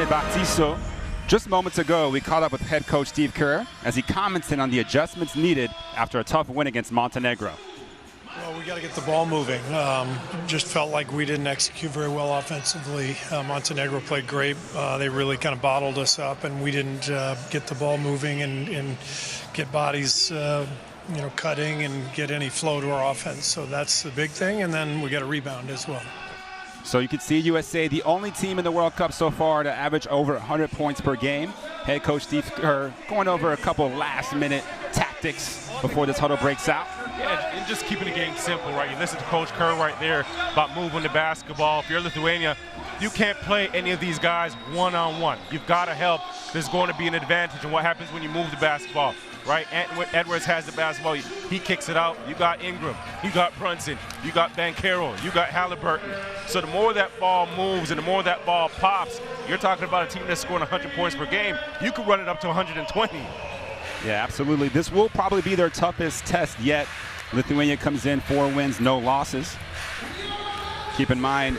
Grande Baptizo. Just moments ago, we caught up with head coach Steve Kerr as he commented on the adjustments needed after a tough win against Montenegro. Well, we got to get the ball moving. Just felt like we didn't execute very well offensively. Montenegro played great. They really kind of bottled us up, and we didn't get the ball moving and get bodies cutting and get any flow to our offense. So that's the big thing, and then we got a rebound as well. So you can see USA, the only team in the World Cup so far to average over 100 points per game. Head coach Steve Kerr going over a couple last-minute tactics before this huddle breaks out. Yeah, and just keeping the game simple, right? You listen to Coach Kerr right there about moving the basketball. If you're Lithuania, you can't play any of these guys one-on-one. You've got to help. There's going to be an advantage in what happens when you move the basketball, right? Edwards has the basketball. He kicks it out. You got Ingram. You got Brunson. You got Banchero. You got Halliburton. So the more that ball moves and the more that ball pops, you're talking about a team that's scoring 100 points per game. You could run it up to 120. Yeah, absolutely. This will probably be their toughest test yet. Lithuania comes in 4 wins, no losses. Keep in mind,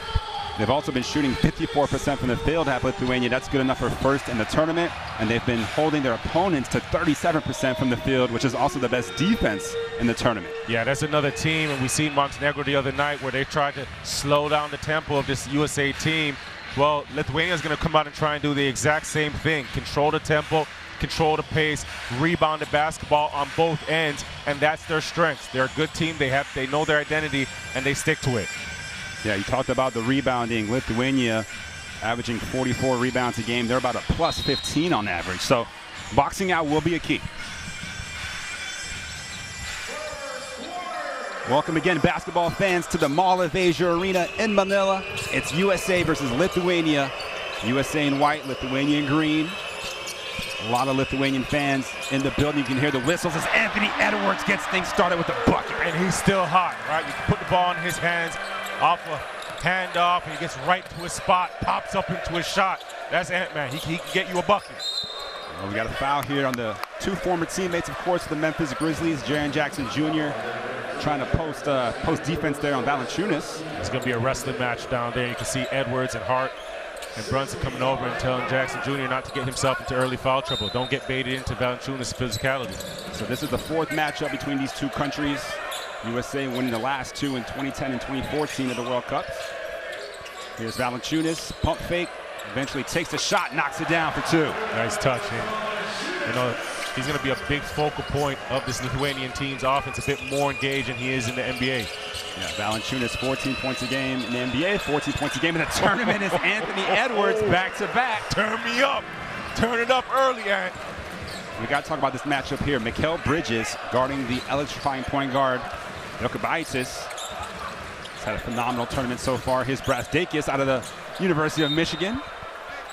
they've also been shooting 54% from the field at Lithuania. That's good enough for first in the tournament. And they've been holding their opponents to 37% from the field, which is also the best defense in the tournament. Yeah, that's another team. And we seen Montenegro the other night where they tried to slow down the tempo of this USA team. Well, Lithuania is going to come out and try and do the exact same thing. Control the tempo, control the pace, rebound the basketball on both ends, and that's their strengths. They're a good team. They know their identity, and they stick to it. Yeah, you talked about the rebounding. Lithuania averaging 44 rebounds a game. They're about a plus 15 on average. So boxing out will be a key. Welcome again, basketball fans, to the Mall of Asia Arena in Manila. It's USA versus Lithuania. USA in white, Lithuania in green. A lot of Lithuanian fans in the building. You can hear the whistles as Anthony Edwards gets things started with the bucket. And he's still hot, right? You can put the ball in his hands, off a handoff, and he gets right to his spot, pops up into his shot. That's Ant-Man. He can get you a bucket. Well, we got a foul here on the 2 former teammates, of course, the Memphis Grizzlies. Jaren Jackson Jr. trying to post defense there on Valanciunas. It's going to be a wrestling match down there. You can see Edwards and Hart and Brunson coming over and telling Jackson Jr. not to get himself into early foul trouble. Don't get baited into Valanciunas' physicality. So this is the 4th matchup between these 2 countries. USA winning the last 2 in 2010 and 2014 of the World Cup. Here's Valanciunas, pump fake, eventually takes the shot, knocks it down for 2. Nice touch. And, he's going to be a big focal point of this Lithuanian team's offense, a bit more engaged than he is in the NBA. Yeah, Valanciunas 14 points a game in the NBA, 14 points a game in the tournament is Anthony Edwards back-to-back. Turn me up. Turn it up early, Ant. We got to talk about this matchup here. Mikal Bridges guarding the electrifying point guard, Jokubaitis. He's had a phenomenal tournament so far. Here's Brazdeikis out of the University of Michigan.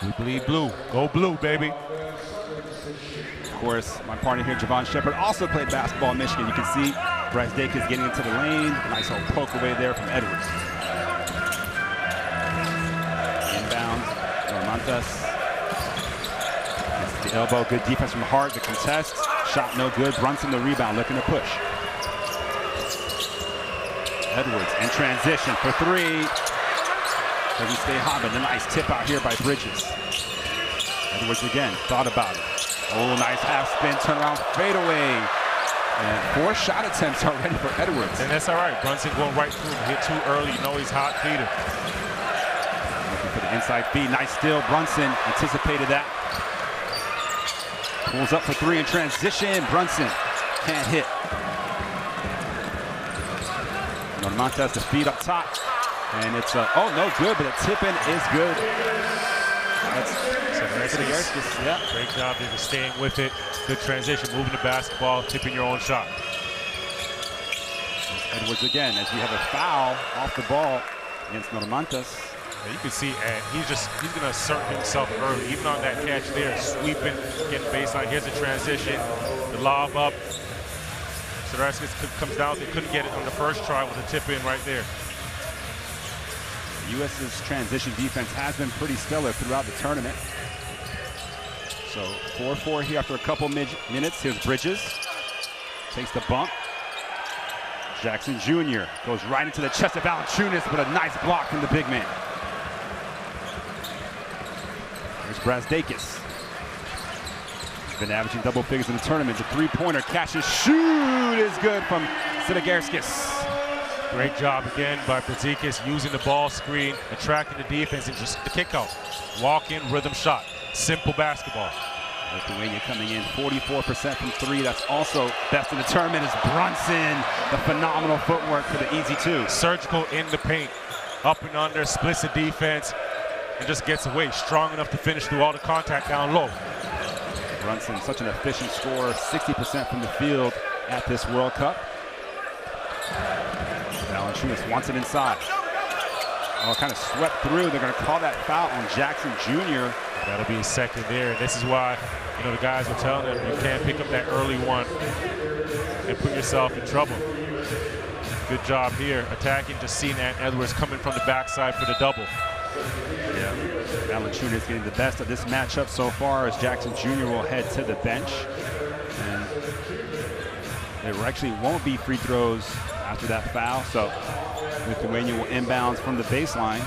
We bleed blue. Go blue, baby. Of course, my partner here, Javon Shepard, also played basketball in Michigan. You can see Brazdeikis getting into the lane. Nice little poke away there from Edwards. Inbound, Normantas. The elbow, good defense from Hart. The contest, shot no good. Brunson the rebound, looking to push. Edwards in transition for 3. Doesn't stay hot, but a nice tip out here by Bridges. Edwards again, thought about it. Oh, nice half spin, turnaround, fadeaway. And 4 shot attempts already for Edwards. And that's all right. Brunson going right through him. Hit too early. You know he's hot feeder. Looking for the inside feed. Nice steal. Brunson anticipated that. Pulls up for 3 in transition. Brunson can't hit. Normantas the feed up top. And it's oh, no good, but the tip-in is good. That's great job there, staying with it. Good transition, moving the basketball, tipping your own shot. Edwards again, as we have a foul off the ball against Normantas. Yeah, you can see, and he's going to assert himself early, even on that catch there, sweeping, getting baseline. Here's the transition, the lob up. Saraskis comes down, they couldn't get it on the first try with a tip-in right there. U.S.'s transition defense has been pretty stellar throughout the tournament. So 4-4 here after a couple minutes. Here's Bridges. Takes the bump. Jackson Jr. goes right into the chest of Valanciunas, but a nice block from the big man. There's Brazdakis. Been averaging double figures in the tournament. The three-pointer catches, shoot is good from Sidegarskis. Great job again by Brazdakis using the ball screen, attracting the defense, and just the kick out. Walk-in rhythm shot. Simple basketball. Lithuania coming in 44% from three. That's also best in the tournament is Brunson. The phenomenal footwork for the easy two. Surgical in the paint. Up and under, splits the defense, and just gets away. Strong enough to finish through all the contact down low. Brunson, such an efficient scorer, 60% from the field at this World Cup. Valanciunas wants it inside. Oh, kind of swept through. They're going to call that foul on Jackson Jr. That'll be his second there. This is why, the guys are telling him you can't pick up that early one and put yourself in trouble. Good job here, attacking, just seeing Edwards coming from the backside for the double. Yeah, Valanciunas getting the best of this matchup so far as Jackson Jr. will head to the bench. And there actually won't be free throws after that foul, so Lithuania will inbounds from the baseline.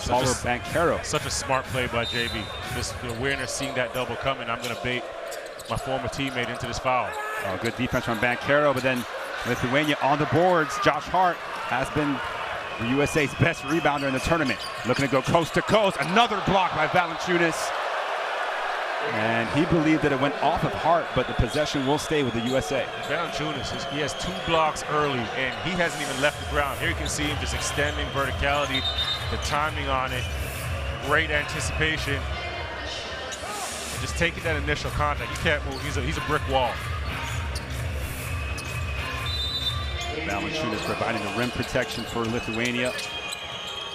Paulo Banchero. Such a smart play by JB. Just the awareness, seeing that double coming. I'm going to bait my former teammate into this foul. Oh, good defense from Banchero, but then Lithuania on the boards. Josh Hart has been the USA's best rebounder in the tournament. Looking to go coast to coast. Another block by Valanciunas. And he believed that it went off of Hart, but the possession will stay with the USA. Valanciunas, he has 2 blocks early, and he hasn't even left the ground. Here you can see him just extending verticality, the timing on it, great anticipation. And just taking that initial contact. You can't move. He's a brick wall. Valanciunas providing the rim protection for Lithuania.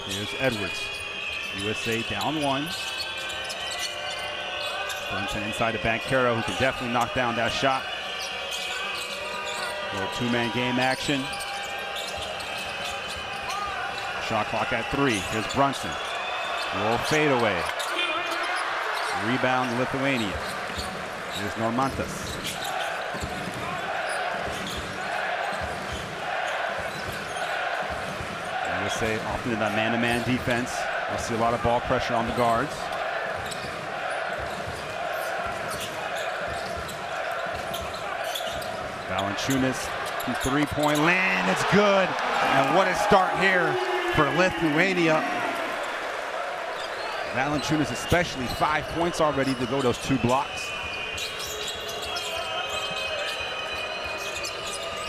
Here's Edwards. USA down 1. Brunson inside to Banchero, who can definitely knock down that shot. Little two-man game action. Shot clock at 3. Here's Brunson. Little fadeaway. Rebound Lithuania. Here's Normantas. USA often in that man-to-man defense. We'll see a lot of ball pressure on the guards. Valanciunas from three-point land. It's good. And what a start here for Lithuania. Valanciunas especially 5 points already to go those 2 blocks.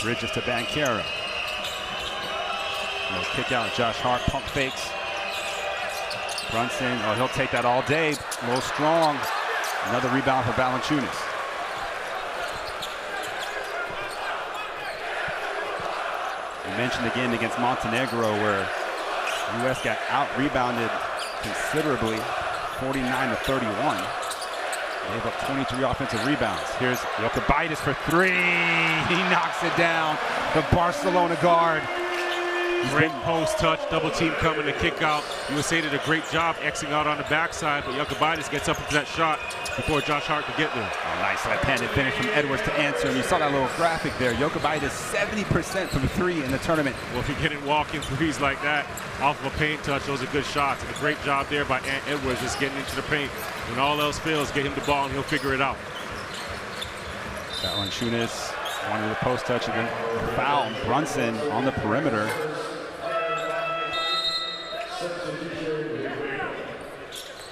Bridges to Banchero. Kick out Josh Hart, pump fakes. Brunson, oh, he'll take that all day. A little strong. Another rebound for Valanciunas. We mentioned the game against Montenegro where the U.S. got out-rebounded considerably, 49-31. They gave up 23 offensive rebounds. Here's Jokubaitis for 3. He knocks it down. The Barcelona guard. Great post touch, double team coming to kick out. USA did a great job Xing out on the backside, but Jokubaitis gets up into that shot before Josh Hart could get there. Oh, nice left-handed finish from Edwards to answer. And you saw that little graphic there. Jokubaitis 70% from 3 in the tournament. Well, if you're getting walk-in threes like that off of a paint touch, those are good shots. And a great job there by Edwards just getting into the paint. When all else fails, get him the ball and he'll figure it out. Valanciunas wanted the post touch and then foul Brunson on the perimeter.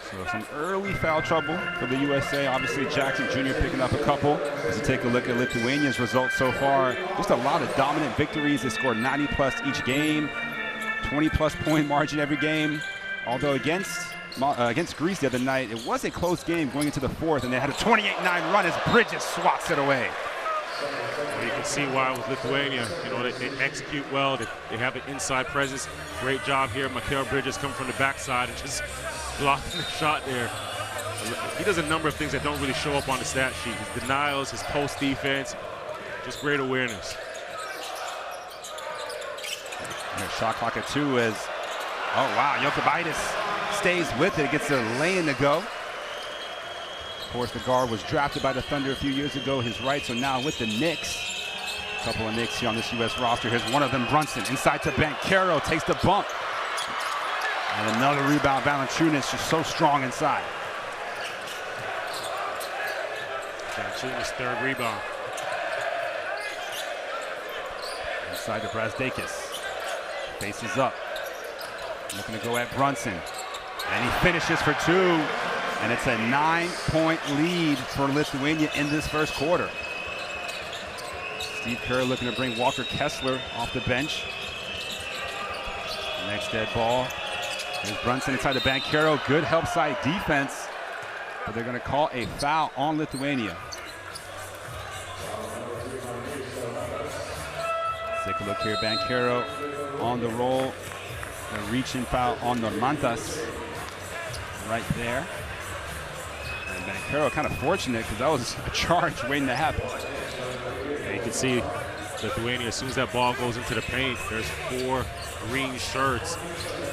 So some early foul trouble for the USA. Obviously Jackson Jr. picking up a couple. As you take a look at Lithuania's results so far, just a lot of dominant victories. They scored 90+ each game, 20+ point margin every game. Although against Greece the other night, it was a close game going into the 4th, and they had a 28-9 run as Bridges swats it away. Well, you can see why with Lithuania, they execute well. They have an inside presence. Great job here. Mikal Bridges coming from the backside and just blocking the shot there. He does a number of things that don't really show up on the stat sheet. His denials, his post defense, just great awareness. Shot clock at 2 as, oh wow, Jokubaitis stays with it, gets the lane to go. Of course, the guard was drafted by the Thunder a few years ago. His rights are now with the Knicks. A couple of Knicks here on this U.S. roster. Here's one of them, Brunson, inside to Banchero, takes the bump. And another rebound, Valanciunas just so strong inside. Valanciunas' third rebound. Inside to Brazdeikis. Faces up. Looking to go at Brunson. And he finishes for two. And it's a 9-point lead for Lithuania in this first quarter. Steve Kerr looking to bring Walker Kessler off the bench. Next dead ball. There's Brunson inside the Banchero. Good help side defense. But they're going to call a foul on Lithuania. Take a look here. Banchero on the roll. A reach-in foul on Normantas. Right there. And Banchero kind of fortunate because that was a charge waiting to happen. Yeah, you can see Lithuania, as soon as that ball goes into the paint, there's 4 green shirts.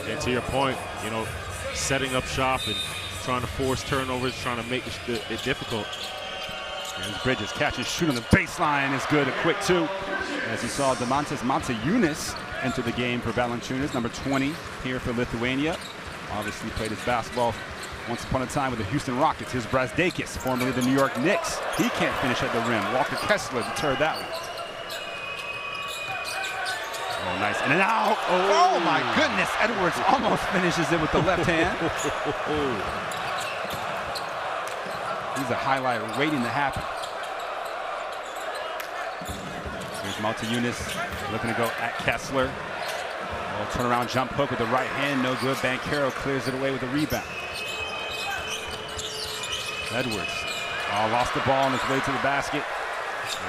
And to your point, you know, setting up shop and trying to force turnovers, trying to make it difficult. There's Bridges, catch and shoot on the baseline is good, a quick two. As you saw, Domantas Monteunis enter the game for Valanciunas, number 20 here for Lithuania. Obviously played his basketball once upon a time with the Houston Rockets. Here's Brazdeikis, formerly the New York Knicks. He can't finish at the rim. Walker Kessler deterred that one. Oh, nice. And an out. Oh, my goodness. Edwards almost finishes it with the left hand. He's a highlight waiting to happen. Here's Monteunis looking to go at Kessler. Oh, turnaround jump hook with the right hand, no good. Banchero clears it away with a rebound. Edwards lost the ball on his way to the basket.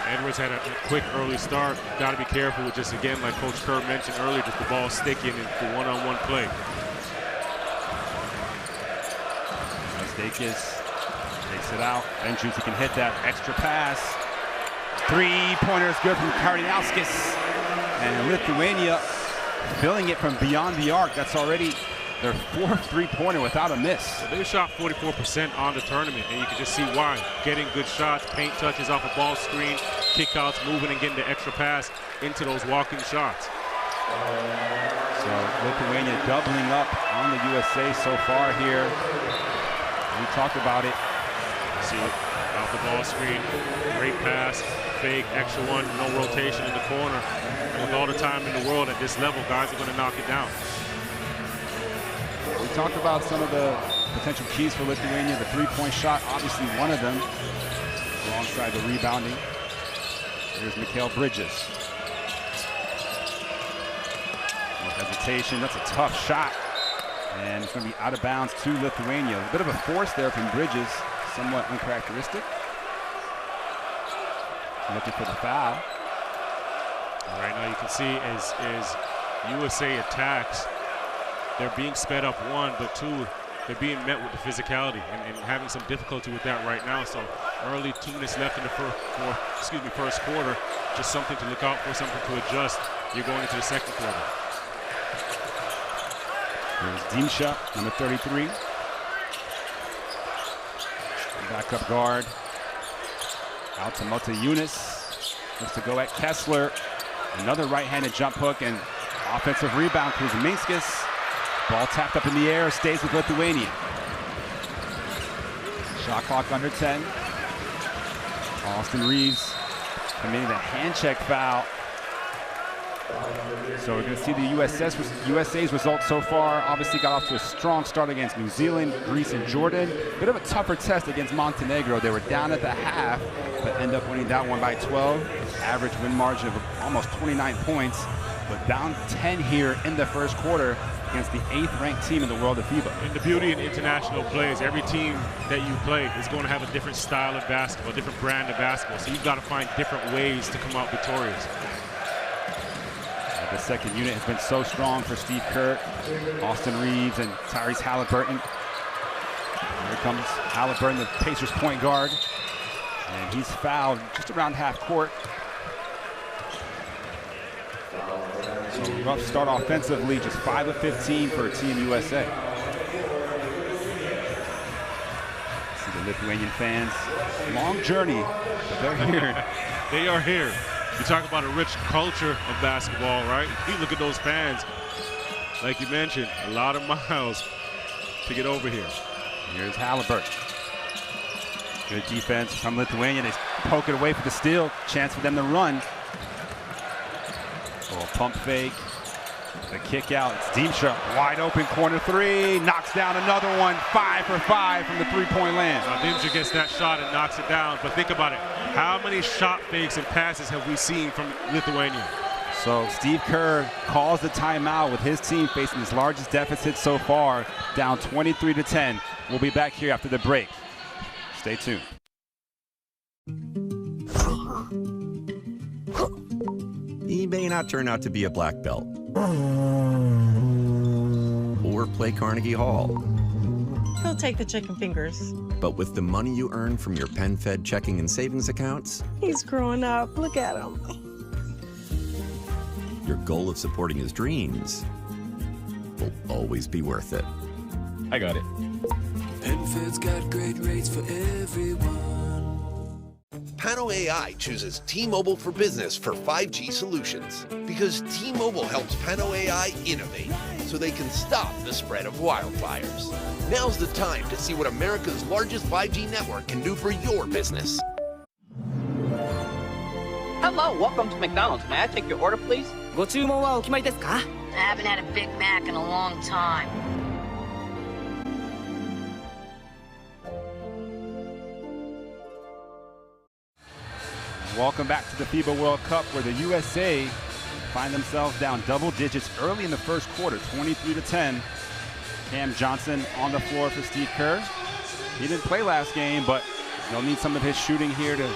And Edwards had a quick early start. Got to be careful with just, again, like Coach Kerr mentioned earlier, just the ball sticking in the one-on-one play. Brazdeikis takes it out. Benjuti can hit that extra pass. Three-pointer is good from Kardiauskas. And Lithuania filling it from beyond the arc. That's already their 4th three-pointer without a miss. So they shot 44% on the tournament, and you can just see why. Getting good shots, paint touches off a ball screen, kickouts, moving and getting the extra pass into those walking shots. So Lithuania doubling up on the USA so far here. We talked about it. See it off the ball screen, great pass, fake, extra one, no rotation in the corner. And with all the time in the world at this level, guys are going to knock it down. We talked about some of the potential keys for Lithuania. The three-point shot, obviously one of them, alongside the rebounding. Here's Mikal Bridges. No hesitation, that's a tough shot. And it's going to be out of bounds to Lithuania. A bit of a force there from Bridges, somewhat uncharacteristic. Looking for the foul. Right now you can see as USA attacks, they're being sped up, one, but two, they're being met with the physicality and having some difficulty with that right now. So early 2 minutes left in the first quarter, just something to look out for, something to adjust. You're going into the second quarter. Here's Dimsha, number 33. Backup guard. Out to Monteunis. Looks to go at Kessler. Another right-handed jump hook and offensive rebound. Kuzminskis. Ball tapped up in the air, stays with Lithuania. Shot clock under 10. Austin Reeves committing a hand check foul. So we're going to see the USA's results so far. Obviously got off to a strong start against New Zealand, Greece, and Jordan. Bit of a tougher test against Montenegro. They were down at the half, but end up winning that one by 12. Average win margin of almost 29 points, but down 10 here in the first quarter against the 8th ranked team in the world of FIBA. And the beauty in international play is every team that you play is going to have a different style of basketball, a different brand of basketball. So you've got to find different ways to come out victorious. The second unit has been so strong for Steve Kerr, Austin Reeves, and Tyrese Halliburton. Here comes Halliburton, the Pacers point guard. And he's fouled just around half court. So rough start offensively, just 5 of 15 for Team USA. See the Lithuanian fans, long journey, but they're here. They are here. You talk about a rich culture of basketball, right? You look at those fans, like you mentioned, a lot of miles to get over here. Here's Halliburton. Good defense from Lithuania. They poke it away for the steal. Chance for them to run. Little pump fake. The kick out. It's Dimsha. Wide open corner three. Knocks down another one. 5 for 5 from the three-point land. Dimsha gets that shot and knocks it down. But think about it. How many shot fakes and passes have we seen from Lithuania? So Steve Kerr calls the timeout with his team facing his largest deficit so far, down 23-10. We'll be back here after the break. Stay tuned. He may not turn out to be a black belt or play Carnegie Hall. He'll take the chicken fingers. But with the money you earn from your PenFed checking and savings accounts, He's growing up. Look at him. your goal of supporting his dreams will always be worth it. I got it. PenFed's got great rates for everyone. Pano AI chooses T-Mobile for Business for 5G solutions because T-Mobile helps Pano AI innovate so they can stop the spread of wildfires. Now's the time to see what America's largest 5G network can do for your business. Hello, welcome to McDonald's. May I take your order, please? ご注文はお決まりですか? I haven't had a Big Mac in a long time. Welcome back to the FIBA World Cup, where the USA find themselves down double digits early in the first quarter, 23-10. Cam Johnson on the floor for Steve Kerr. He didn't play last game, but they'll need some of his shooting here to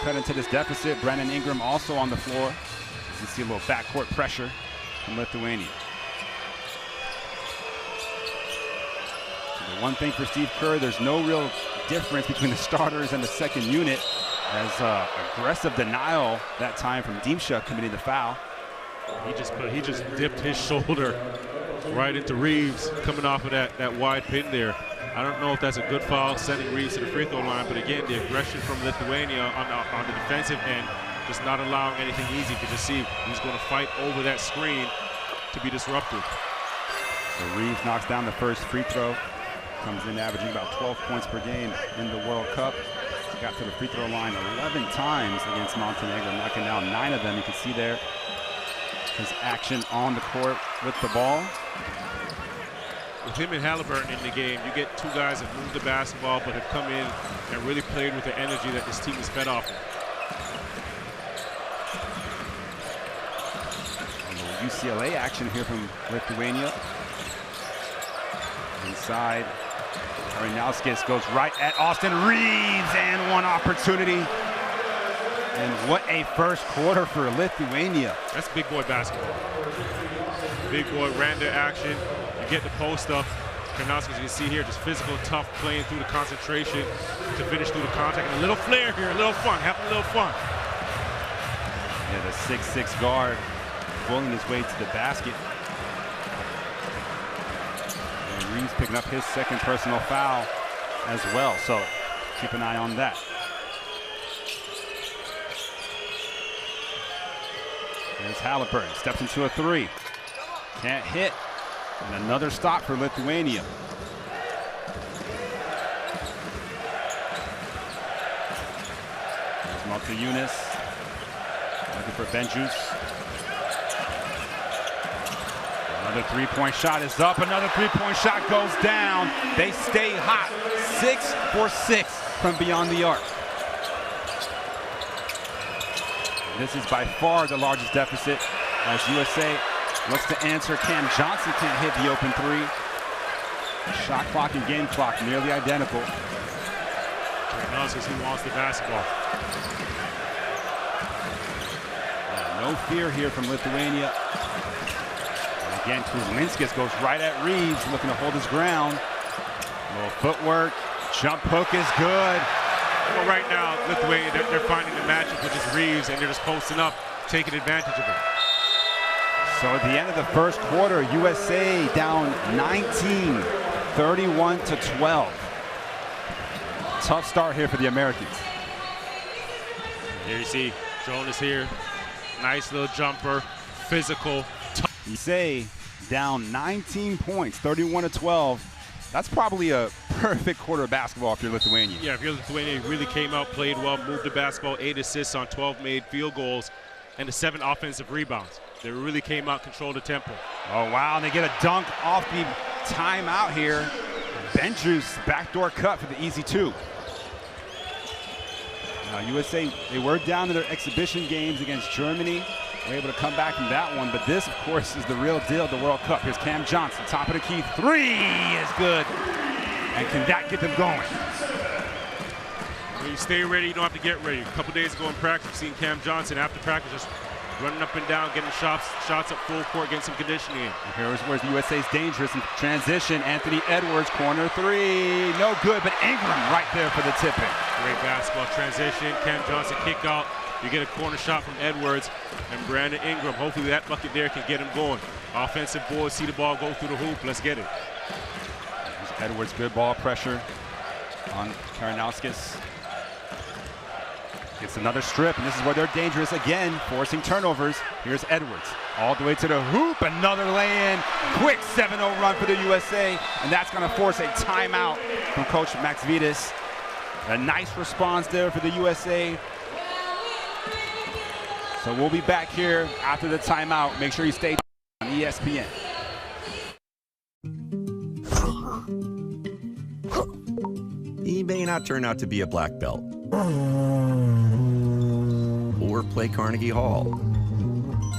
cut into this deficit. Brandon Ingram also on the floor. You see a little backcourt pressure from Lithuania. The one thing for Steve Kerr, there's no real difference between the starters and the second unit, as aggressive denial that time from Dimsha committing the foul. He just dipped his shoulder right into Reeves coming off of that wide pin there. I don't know if that's a good foul, sending Reeves to the free throw line, but again, the aggression from Lithuania on the defensive end, just not allowing anything easy. You can just see he's going to fight over that screen to be disruptive. So Reeves knocks down the first free throw, comes in averaging about 12 points per game in the World Cup. He got to the free throw line 11 times against Montenegro, knocking down 9 of them. You can see there his action on the court with the ball. With him and Halliburton in the game, you get two guys that move the basketball but have come in and really played with the energy that this team is fed off. A little UCLA action here from Lithuania. Inside, Karinauskas goes right at Austin Reeves, and one opportunity. And what a first quarter for Lithuania. That's big boy basketball. Big boy random action. You get the post up. Karinauskas, you can see here, just physical, tough, playing through the concentration to finish through the contact. And a little flair here, a little fun, having a little fun. Yeah, the 6'6" guard pulling his way to the basket. And Reeves picking up his second personal foul as well, so keep an eye on that. There's Halliburton, steps into a three. Can't hit. And another stop for Lithuania. There's Malta-Yunis. Looking for Benjus. Another three-point shot is up. Another three-point shot goes down. They stay hot. 6 for 6 from beyond the arc. This is by far the largest deficit as USA looks to answer. Cam Johnson can't hit the open three. Shot clock and game clock nearly identical. Karinauskas, who wants the basketball. No fear here from Lithuania. And again, Kuzminskas goes right at Reeves, looking to hold his ground. A little footwork. Jump hook is good. Well, right now, Lithuania, they're finding the matchup with just Reeves, and they're just posting up, taking advantage of it. So at the end of the first quarter, USA down 19, 31-12. Tough start here for the Americans. Here you see Jonas here. Nice little jumper, physical. USA down 19 points, 31-12. That's probably a perfect quarter of basketball if you're Lithuania. Yeah, if you're Lithuania, you really came out, played well, moved the basketball, 8 assists on 12 made field goals, and the 7 offensive rebounds. They really came out, controlled the tempo. Oh, wow, and they get a dunk off the timeout here. Benju's backdoor cut for the easy 2. Now, USA, they were down in their exhibition games against Germany. They were able to come back from that one, but this, of course, is the real deal, the World Cup. Here's Cam Johnson, top of the key. 3 is good. And can that get them going? When you stay ready, you don't have to get ready. A couple days ago in practice, we've seen Cam Johnson after practice just running up and down, getting shots up full court, getting some conditioning in. Here's where the USA's dangerous in transition. Anthony Edwards, corner 3. No good, but Ingram right there for the tip-in. Great basketball transition. Cam Johnson kick out. You get a corner shot from Edwards and Brandon Ingram. Hopefully that bucket there can get him going. Offensive boards, see the ball go through the hoop. Let's get it. There's Edwards, good ball pressure on Karanauskas. Gets another strip, and this is where they're dangerous again, forcing turnovers. Here's Edwards, all the way to the hoop, another lay-in. Quick 7-0 run for the USA, and that's going to force a timeout from Coach Max Vitas. A nice response there for the USA. So we'll be back here after the timeout. Make sure you stay on ESPN. He may not turn out to be a black belt or play Carnegie Hall,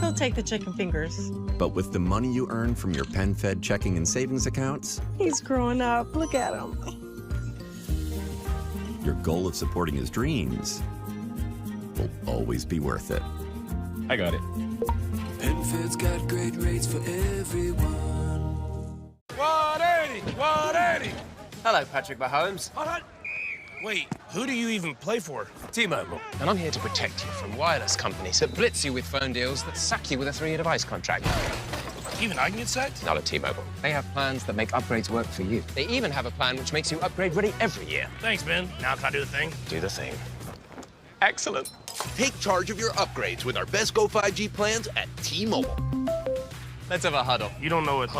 He'll take the chicken fingers. but with the money you earn from your PenFed checking and savings accounts, He's growing up. Look at him. your goal of supporting his dreams will always be worth it. I got it. PenFed's got great rates for everyone. 180, 180. Hello, Patrick Mahomes. Wait, who do you even play for? T-Mobile. And I'm here to protect you from wireless companies that blitz you with phone deals that sack you with a 3-year device contract. Even I can get sacked? Not at T-Mobile. They have plans that make upgrades work for you. They even have a plan which makes you upgrade ready every year. Thanks, man. Now can I do the thing? Do the thing. Excellent. Take charge of your upgrades with our Best Go 5G plans at T-Mobile. Let's have a huddle. You don't know it.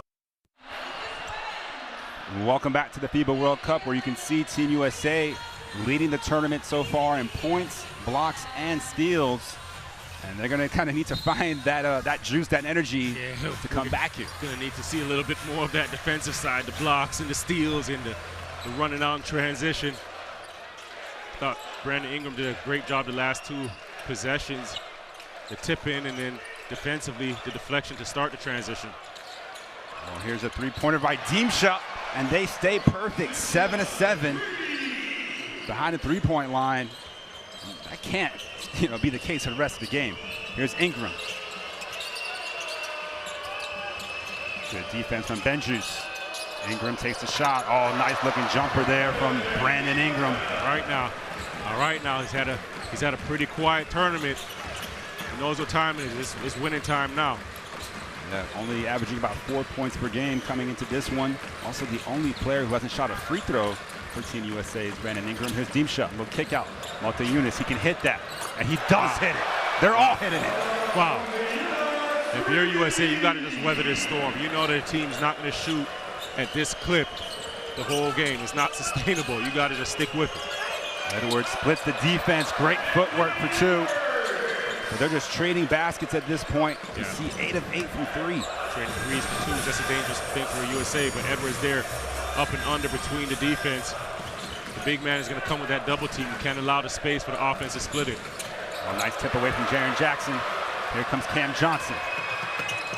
Welcome back to the FIBA World Cup, where you can see Team USA leading the tournament so far in points, blocks, and steals. And they're going to kind of need to find that juice, that energy to come back here. Going to need to see a little bit more of that defensive side, the blocks and the steals and the running on transition. Thought Brandon Ingram did a great job the last 2 possessions. The tip in and then defensively the deflection to start the transition. Well, here's a 3-pointer by Dimsha, and they stay perfect, 7-7 behind the 3-point line. That can't, be the case for the rest of the game. Here's Ingram. Good defense from Benjus. Ingram takes the shot. Oh, nice looking jumper there from Brandon Ingram. Right now, he's had a pretty quiet tournament. He knows what time it is. It's winning time now. Yeah, only averaging about 4 points per game coming into this one. Also, the only player who hasn't shot a free throw for Team USA is Brandon Ingram. Here's Dimsha, little kick out. Multi-Unis, he can hit that, and he does hit it. They're all hitting it. Wow. If you're USA, you got to just weather this storm. You know the team's not going to shoot at this clip the whole game. It's not sustainable. You got to just stick with it. Edwards splits the defense. Great footwork for 2. But they're just trading baskets at this point. You see 8 of 8 from 3. Trading threes for 2 is just a dangerous thing for USA, but Edwards there up and under between the defense. The big man is going to come with that double team. You can't allow the space for the offense to split it. Oh, nice tip away from Jaren Jackson. Here comes Cam Johnson.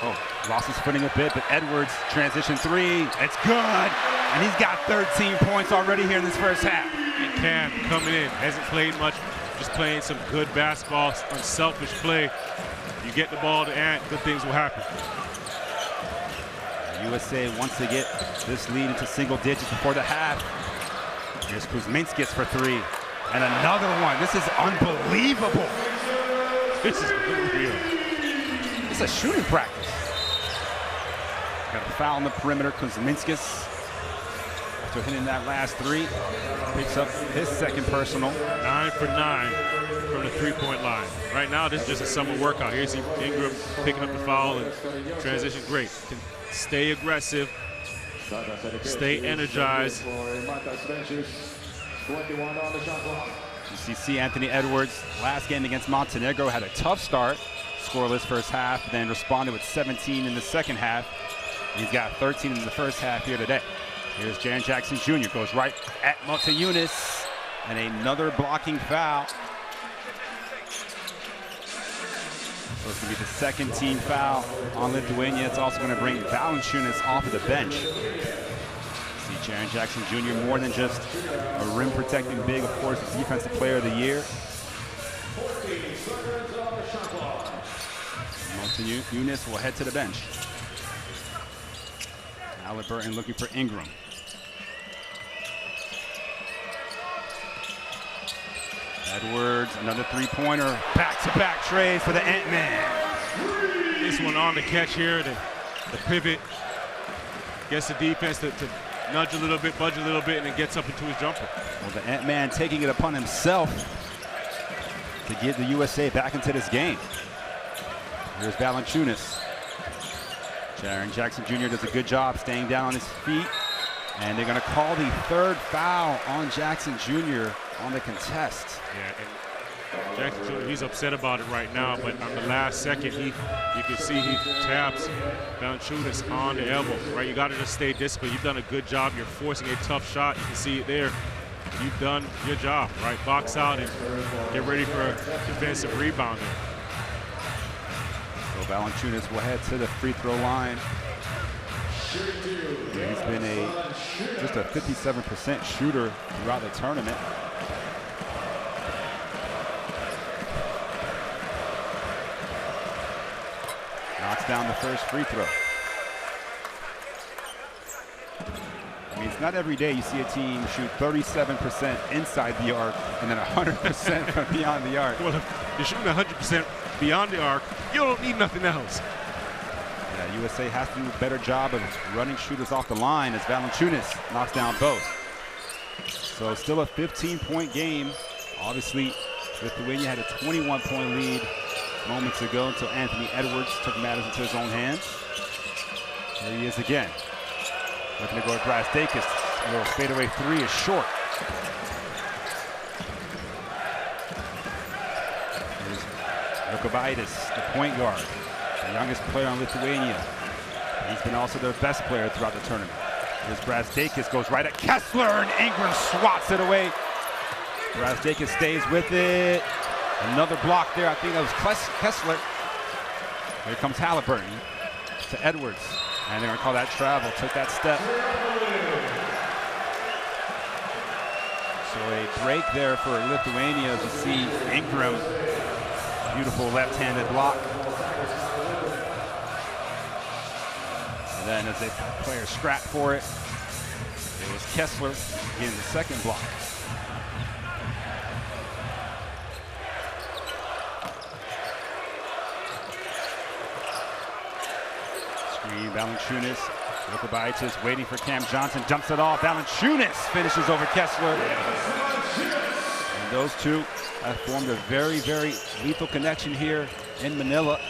Oh, lost his footing a bit, but Edwards, transition 3. It's good. And he's got 13 points already here in this first half. And Cam coming in, hasn't played much, just playing some good basketball, unselfish play. You get the ball to Ant, good things will happen. USA wants to get this lead into single digits before the half. Here's Kuzminskis for 3. And another one. This is unbelievable. This is unreal. It's a shooting practice. Got a foul on the perimeter. Kuzminskis, after hitting that last 3, picks up his second personal. 9 for 9 from the 3-point line. Right now, this is just a summer workout. Here's Ingram picking up the foul and transition great. Can stay aggressive, stay energized. You see Anthony Edwards, last game against Montenegro, had a tough start, scoreless first half, then responded with 17 in the second half. He's got 13 in the first half here today. Here's Jaren Jackson Jr. goes right at Motiejunas, and another blocking foul. So it's going to be the second team foul on Lithuania. It's also going to bring Valanciunas off of the bench. See Jaren Jackson Jr. more than just a rim protecting big, of course, defensive player of the year. Motiejunas will head to the bench. Halliburton looking for Ingram. Edwards, another three-pointer. Back-to-back trades for the Ant-Man. This one on the catch here, the pivot. Gets the defense to nudge a little bit, budge a little bit, and then gets up into his jumper. Well, the Ant-Man taking it upon himself to get the USA back into this game. Here's Valanciunas. Jaren Jackson Jr. does a good job staying down on his feet. And they're going to call the third foul on Jackson Jr. on the contest. Yeah, and Jackson Jr., he's upset about it right now, but on the last second, you can see he taps Valanciunas on the elbow, right? You got to just stay disciplined. You've done a good job. You're forcing a tough shot. You can see it there. You've done your job, right? Box out and get ready for a defensive rebound. So Valanciunas will head to the free throw line. He's been just a 57% shooter throughout the tournament. Knocks down the first free throw. I mean, it's not every day you see a team shoot 37% inside the arc and then 100% from beyond the arc. Well, if you're shooting 100% beyond the arc, you don't need nothing else. Yeah, USA has to do a better job of running shooters off the line as Valanciunas knocks down both. So still a 15-point game. Obviously, Lithuania had a 21-point lead moments ago until Anthony Edwards took matters into his own hands. Here he is again. Looking to go to Brasdakis. A little fadeaway three is short. Here's Jokubaitis, the point guard, the youngest player on Lithuania. He's been also their best player throughout the tournament. Here's Brasdakis, goes right at Kessler, and Ingram swats it away. Brasdakis stays with it. Another block there, I think that was Kessler. Here comes Halliburton to Edwards. And they're gonna call that travel, took that step. So a break there for Lithuania as you see Ingram. Beautiful left-handed block. And then as the players scrap for it, it was Kessler getting the second block. Valanciunas, Jokubaitis waiting for Cam Johnson, dumps it off. Valanciunas finishes over Kessler. And those two have formed a very, very lethal connection here in Manila.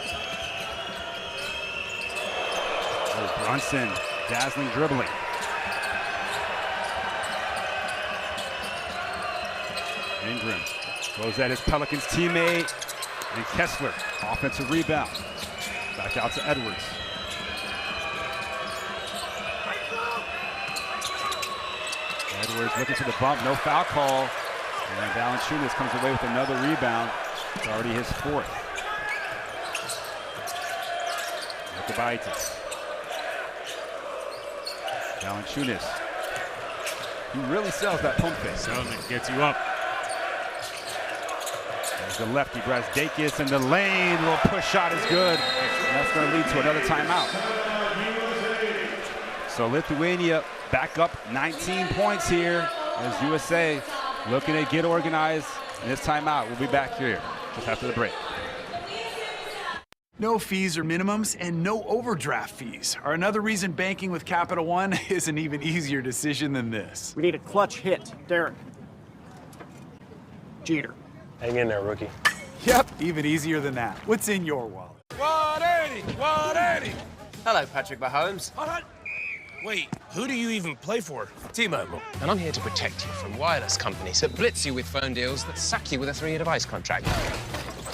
Oh, Brunson, dazzling dribbling. Ingram goes at his Pelicans teammate, and Kessler, offensive rebound. Back out to Edwards. Edwards looking for the bump, no foul call. And Valanciunas comes away with another rebound. It's already his fourth. Jokubaitis. Valanciunas. He really sells that pump fake. Sells it, gets you up. There's the lefty, Brasdakis in the lane. A little push shot is good. And that's going to lead to another timeout. So Lithuania back up 19 points here as USA looking to get organized in this timeout. We'll be back here just after the break. No fees or minimums and no overdraft fees are another reason banking with Capital One is an even easier decision than this. We need a clutch hit. Derek. Jeter. Hang in there, rookie. Yep, even easier than that. What's in your wallet? 180! 180! Hello, Patrick Mahomes. Wait, who do you even play for? T-Mobile. And I'm here to protect you from wireless companies that blitz you with phone deals that sack you with a 3-year device contract.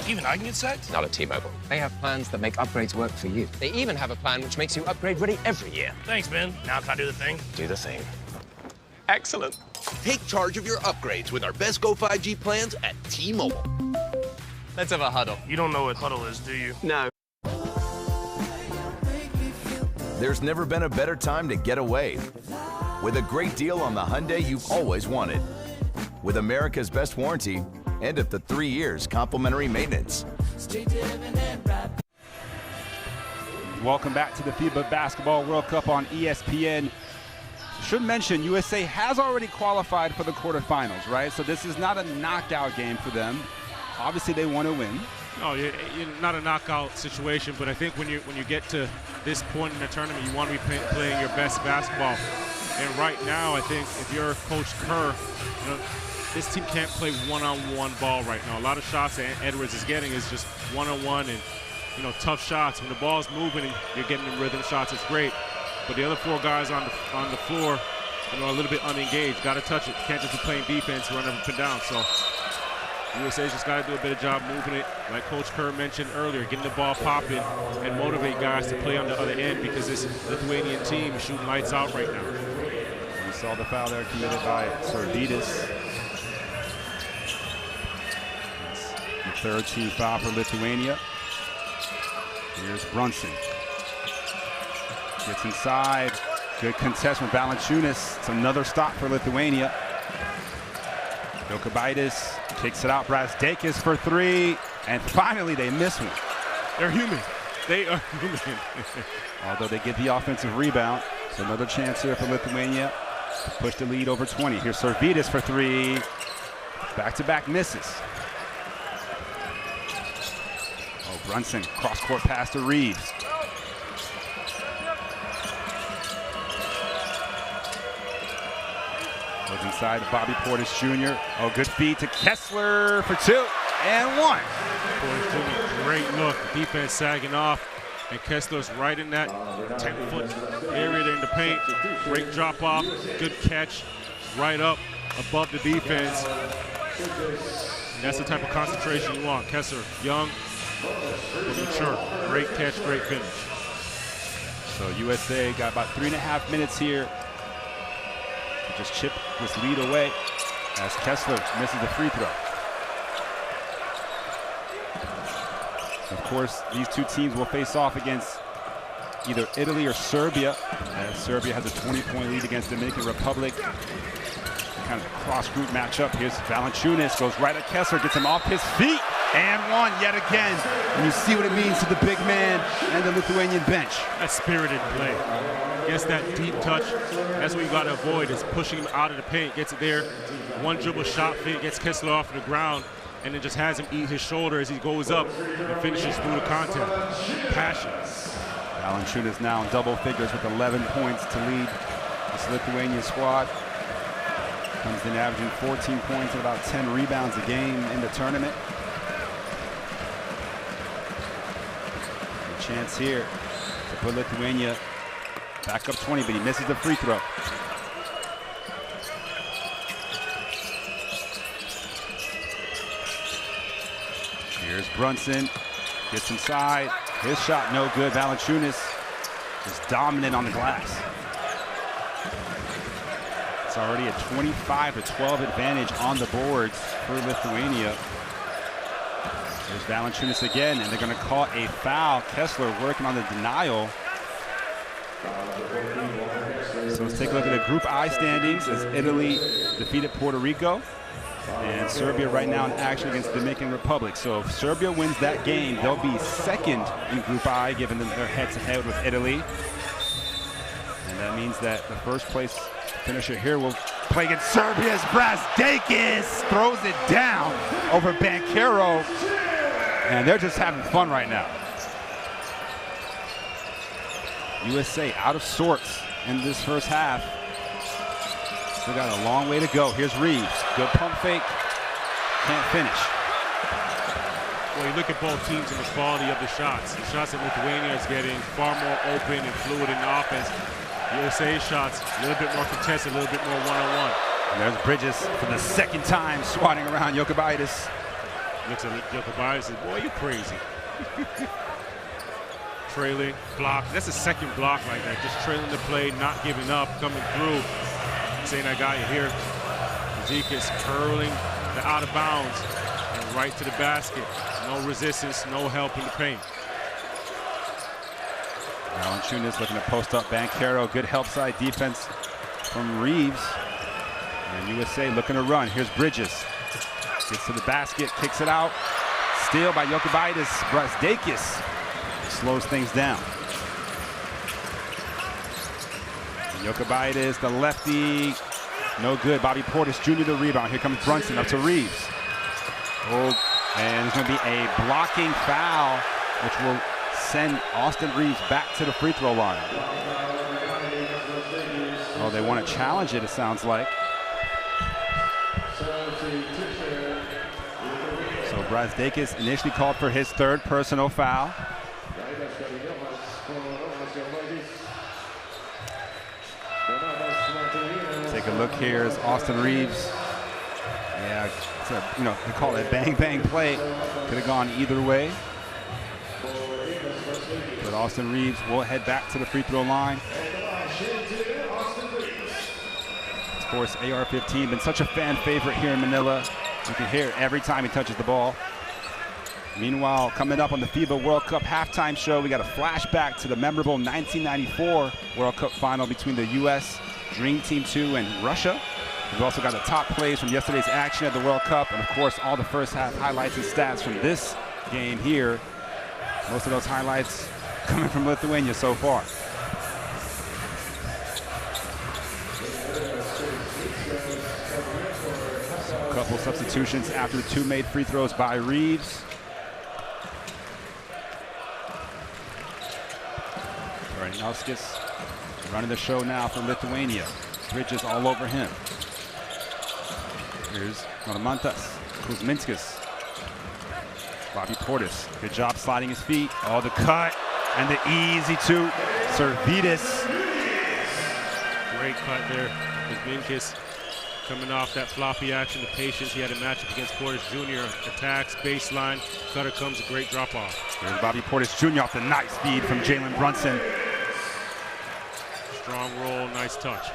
Even I can get sacked? Not at T-Mobile. They have plans that make upgrades work for you. They even have a plan which makes you upgrade ready every year. Thanks, Ben. Now can I do the thing? Do the thing. Excellent. Take charge of your upgrades with our Best Go 5G plans at T-Mobile. Let's have a huddle. You don't know what huddle is, do you? No. There's never been a better time to get away. With a great deal on the Hyundai you've always wanted. With America's best warranty and up to 3 years complimentary maintenance. Welcome back to the FIBA Basketball World Cup on ESPN. Should mention, USA has already qualified for the quarterfinals, right? So this is not a knockout game for them. Obviously, they want to win. No, you're not a knockout situation, but I think when you get to this point in the tournament, you want to be playing your best basketball. And right now, I think if you're Coach Kerr, this team can't play one-on-one ball right now. A lot of shots that Edwards is getting is just one-on-one and tough shots. When the ball's moving and you're getting them rhythm shots, it's great. But the other 4 guys on the floor, a little bit unengaged. Got to touch it. Can't just be playing defense, running up and down. So USA's just got to do a better job moving it, like Coach Kerr mentioned earlier, getting the ball popping and motivate guys to play on the other end because this Lithuanian team is shooting lights out right now. We saw the foul there committed by Servidis. The 3rd team foul for Lithuania. Here's Brunson. Gets inside. Good contest from Valanciunas. It's another stop for Lithuania. Jokubaitis kicks it out. Brasdeikis for 3. And finally, they miss one. They're human. They are human. Although they get the offensive rebound. So another chance here for Lithuania to push the lead over 20. Here's Servidis for 3. Back-to-back misses. Oh, Brunson, cross-court pass to Reeves. Goes inside to Bobby Portis Jr. Oh, good feed to Kessler for 2 and 1. Portis Jr., great look. Defense sagging off, and Kessler's right in that 10-foot area there in the paint. Great drop off, good catch, right up above the defense. And that's the type of concentration you want. Kessler, young, but mature. Great catch, great finish. So USA got about 3.5 minutes here. Just chip this lead away as Kessler misses the free throw. Of course, these 2 teams will face off against either Italy or Serbia, as Serbia has a 20-point lead against Dominican Republic. Kind of cross-group matchup. Here's Valanciunas, goes right at Kessler, gets him off his feet, and 1 yet again. And you see what it means to the big man and the Lithuanian bench. That's spirited play. Gets that deep touch. That's what you got to avoid, is pushing him out of the paint. Gets it there. 1 dribble shot fake, gets Kessler off the ground, and then just has him eat his shoulder as he goes up and finishes through the contact. Passion. Valanciunas now in double figures with 11 points to lead this Lithuanian squad. Comes in averaging 14 points and about 10 rebounds a game in the tournament. A chance here to put Lithuania back up 20, but he misses the free throw. Here's Brunson, gets inside. His shot no good. Valanciunas is dominant on the glass. It's already a 25-12 advantage on the boards for Lithuania. There's Valanciunas again, and they're going to call a foul. Kessler working on the denial. So let's take a look at the Group I standings as Italy defeated Puerto Rico. And Serbia right now in action against the Dominican Republic. So if Serbia wins that game, they'll be 2nd in Group I, given them their head-to-head with Italy. And that means that the first place finisher here will play against Serbia's Brasdeikis. Throws it down over Banchero. And they're just having fun right now. USA out of sorts in this first half. Still got a long way to go. Here's Reeves. Good pump fake. Can't finish. Well, you look at both teams and the quality of the shots. The shots that Lithuania is getting far more open and fluid in the offense. USA shots a little bit more contested, a little bit more one-on-one. And there's Bridges for the second time swatting around Jokubaitis. Looks at Jokubaitis and says, boy, you crazy. Trailing, block. That's the second block like that. Just trailing the play, not giving up, coming through, saying, I got you here. Zikas curling the out of bounds and right to the basket. No resistance, no help in the paint. Valanciunas looking to post up Banchero. Good help side defense from Reeves. And USA looking to run. Here's Bridges. Gets to the basket, kicks it out. Steal by Jokubaitis. Brazdeikis slows things down. Jokubaitis, the lefty. No good. Bobby Portis Jr. the rebound. Here comes Brunson up to Reeves. Oh, and there's going to be a blocking foul, which will send Austin Reeves back to the free throw line. Oh, they want to challenge it sounds like. So Brazdeikis initially called for his third personal foul. Take a look here as Austin Reeves. Yeah, it's a, they call it bang bang play. Could have gone either way. But Austin Reeves will head back to the free throw line. Of course, AR-15 been such a fan favorite here in Manila. You can hear it every time he touches the ball. Meanwhile, coming up on the FIBA World Cup halftime show, we got a flashback to the memorable 1994 World Cup final between the U.S. Dream Team 2 and Russia. We've also got the top plays from yesterday's action at the World Cup, and of course, all the first half highlights and stats from this game here. Most of those highlights coming from Lithuania so far. So a couple substitutions after the two made free throws by Reeves. Nauskas running the show now for Lithuania. Bridges all over him. Here's Normantas, Kuzminskas. Bobby Portis, good job sliding his feet. Oh, the cut and the easy two. Servidis. Great cut there. Kuzminskas coming off that floppy action, the patience. He had a matchup against Portis Jr. Attacks, baseline, cutter comes, a great drop off. Here's Bobby Portis Jr. off the nice feed from Jalen Brunson. Strong roll, nice touch.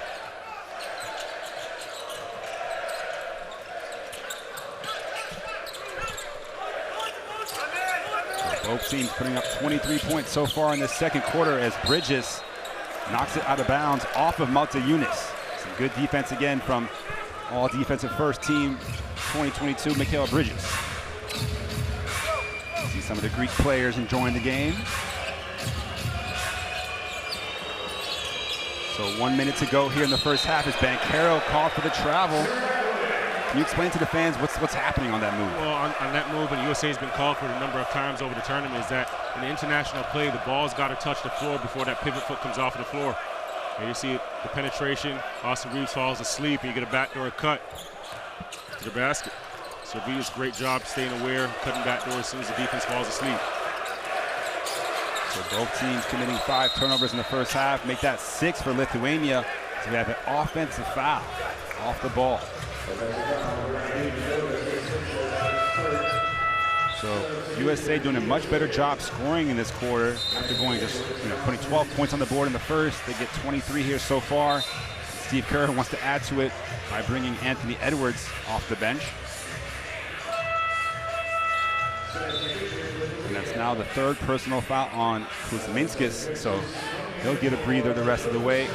Both teams putting up 23 points so far in the second quarter as Bridges knocks it out of bounds off of Malta-Yunis. Some good defense again from all defensive first team 2022, Mikal Bridges. See some of the Greek players enjoying the game. So 1 minute to go here in the first half as Banchero called for the travel. Can you explain to the fans what's happening on that move? Well, on that move, and USA has been called for a number of times over the tournament, is that in the international play, the ball's got to touch the floor before that pivot foot comes off of the floor. And you see the penetration, Austin Reeves falls asleep, and you get a backdoor cut to the basket. Servidis, great job staying aware, cutting backdoor as soon as the defense falls asleep. So both teams committing 5 turnovers in the first half, make that 6 for Lithuania. So we have an offensive foul off the ball. So USA doing a much better job scoring in this quarter after going just putting 12 points on the board in the first. They get 23 here so far. Steve Kerr wants to add to it by bringing Anthony Edwards off the bench. And that's now the third personal foul on Kuzminskas, so he'll get a breather the rest of the way.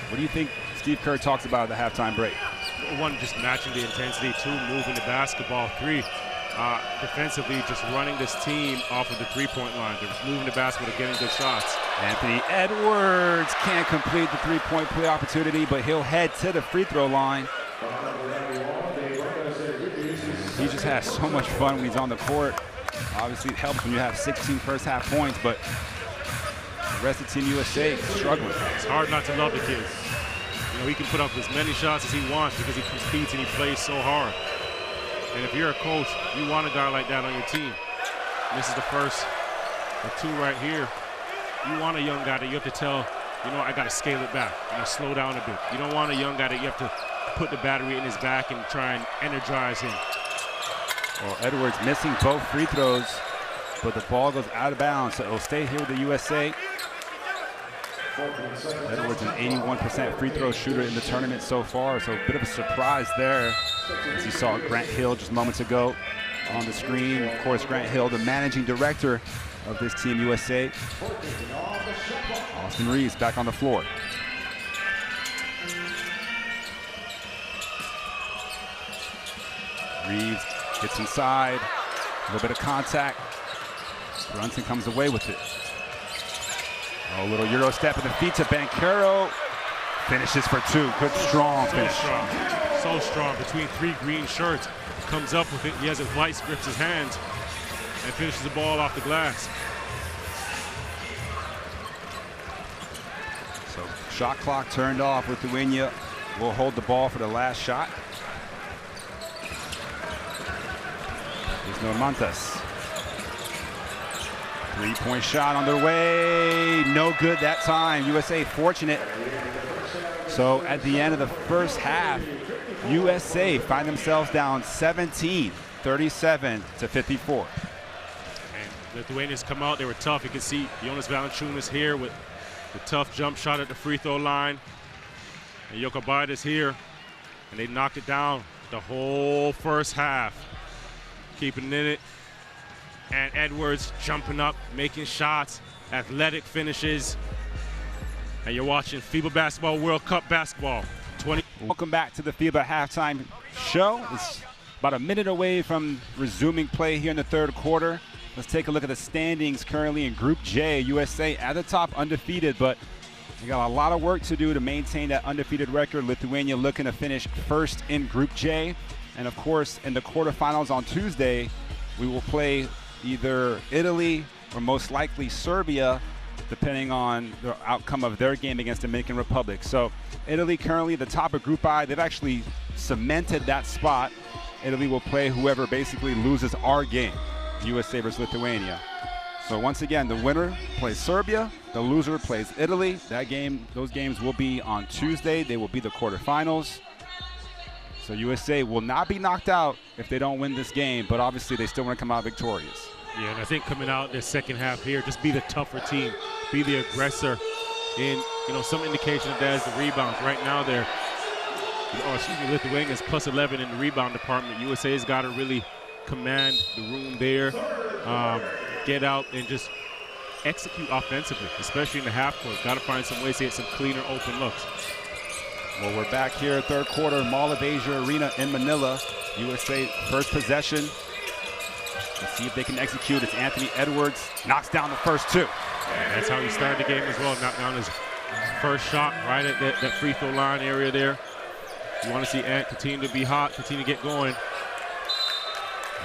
What do you think Steve Kerr talks about at the halftime break? One, just matching the intensity. 2, moving the basketball. 3, defensively, just running this team off of the three-point line. They're moving the basketball, getting good shots. Anthony Edwards can't complete the three-point play opportunity, but he'll head to the free throw line. He just has so much fun when he's on the court. Obviously, it helps when you have 16 first half points, but the rest of Team USA is struggling. It's hard not to love the kid. He can put up as many shots as he wants because he competes and he plays so hard. And if you're a coach, you want a guy like that on your team. And this is the first The two right here, you want a young guy that you have to tell, you know, I got to scale it back. Slow down a bit. You don't want a young guy that you have to put the battery in his back and try and energize him. Well, Edwards missing both free throws, but the ball goes out of bounds, so it'll stay here with the USA. Edwards an 81% free throw shooter in the tournament so far, so a bit of a surprise there, as you saw Grant Hill just moments ago on the screen. Of course, Grant Hill, the managing director of this Team USA. Austin Reeves back on the floor. Reeves gets inside, a little bit of contact. Brunson comes away with it. Oh, a little Euro step in the feet to Banchero. Finishes for two. Good, strong finish. So strong between three green shirts. Comes up with it. He has his vice grips his hands and finishes the ball off the glass. So shot clock turned off. Lithuania will hold the ball for the last shot. Here's Normantas. Three-point shot on their way. No good that time. USA fortunate. So at the end of the first half, USA find themselves down 17, 37 to 54. And Lithuanians come out. They were tough. You can see Jonas Valanciunas here with the tough jump shot at the free throw line. And Jokubaitis here. And they knocked it down the whole first half. Keeping it in it. And Edwards jumping up, making shots, athletic finishes. And you're watching FIBA Basketball World Cup basketball. Welcome back to the FIBA halftime show. It's about a minute away from resuming play here in the third quarter. Let's take a look at the standings currently in Group J. USA at the top, undefeated, but we got a lot of work to do to maintain that undefeated record. Lithuania looking to finish first in Group J. And of course, in the quarterfinals on Tuesday, we will play either Italy or most likely Serbia, depending on the outcome of their game against Dominican Republic. So Italy currently the top of Group I. They've actually cemented that spot. Italy will play whoever basically loses our game, USA versus Lithuania. So once again, the winner plays Serbia, the loser plays Italy. Those games will be on Tuesday. They will be the quarterfinals. So USA will not be knocked out if they don't win this game, but obviously they still want to come out victorious. Yeah, and I think coming out this second half here, just be the tougher team, be the aggressor. And, some indication of that is the rebounds. Right now they're, Lithuania's plus 11 in the rebound department. USA's got to really command the room there, get out and just execute offensively, especially in the half court. Got to find some ways to get some cleaner open looks. Well, we're back here third quarter, Mall of Asia Arena in Manila. USA first possession. Let's see if they can execute. It's Anthony Edwards, knocks down the first two. And that's how he started the game as well, knocked down his first shot right at that free throw line area there. You want to see Ant continue to be hot, continue to get going.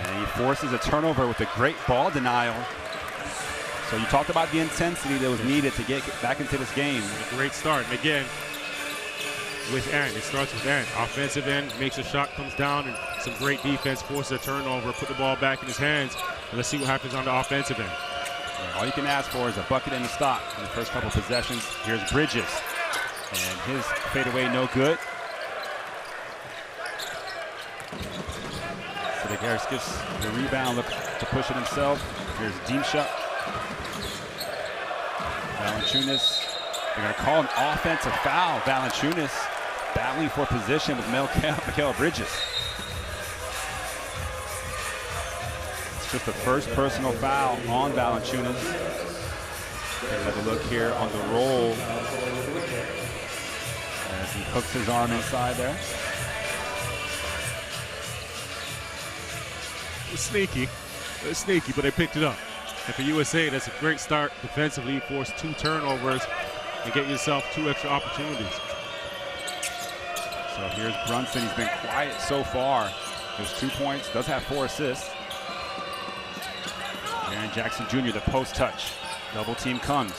And he forces a turnover with a great ball denial. So you talked about the intensity that was needed to get back into this game. A great start. And again, with Ant, it starts with Ant. Offensive end, makes a shot, comes down, and some great defense, forces a turnover, put the ball back in his hands, and let's see what happens on the offensive end. All you can ask for is a bucket and a stop in the first couple possessions. Here's Bridges, and his fadeaway no good. So the Garris gets the rebound, looks to push it himself. Here's Dimsha. Valanciunas. They're going to call an offensive foul. Valanciunas battling for position with Mikal Bridges. It's just the first personal foul on Valanciunas. Take another look here on the roll as he hooks his arm inside there. It was sneaky, but they picked it up. And for USA, that's a great start defensively. Force 2 turnovers and get yourself 2 extra opportunities. So here's Brunson. He's been quiet so far. There's 2 points, does have 4 assists. Aaron Jackson Jr., the post touch. Double team comes.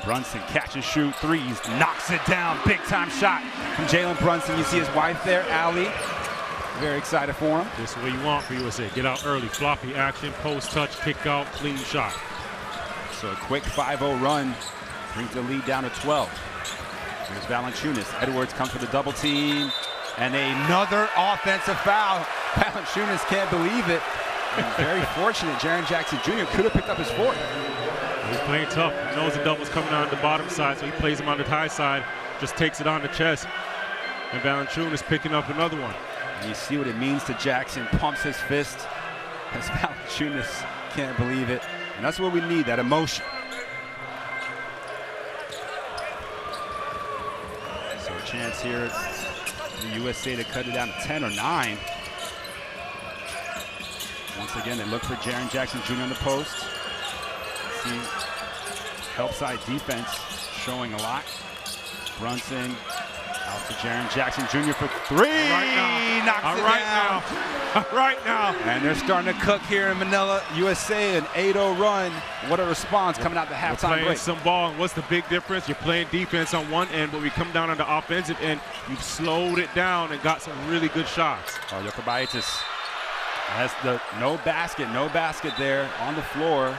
Brunson catch and shoot threes, knocks it down. Big time shot from Jalen Brunson. You see his wife there, Allie. Very excited for him. This is what you want for USA. Get out early, floppy action, post touch, kick out, clean shot. So a quick 5-0 run brings the lead down to 12. Here's Valanciunas. Edwards comes for the double team. And another offensive foul. Valanciunas can't believe it. And very fortunate, Jaren Jackson Jr. could have picked up his fourth. He's playing tough. He knows the double's coming on the bottom side, so he plays him on the high side, just takes it on the chest. And Valanciunas picking up another one. And you see what it means to Jackson. Pumps his fist as Valanciunas can't believe it. And that's what we need, that emotion. So a chance here for the USA to cut it down to 10 or 9. Once again, they look for Jaren Jackson Jr. on the post. See help side defense showing a lot. Brunson out to Jaren Jackson Jr. for 3. Knocks it down. Right now. And they're starting to cook here in Manila. USA, an 8-0 run. What a response coming out the halftime playing break. some ball. What's the big difference? You're playing defense on one end, but we come down on the offensive end. You've slowed it down and got some really good shots. Oh, Jokubaitis has the no basket there on the floor.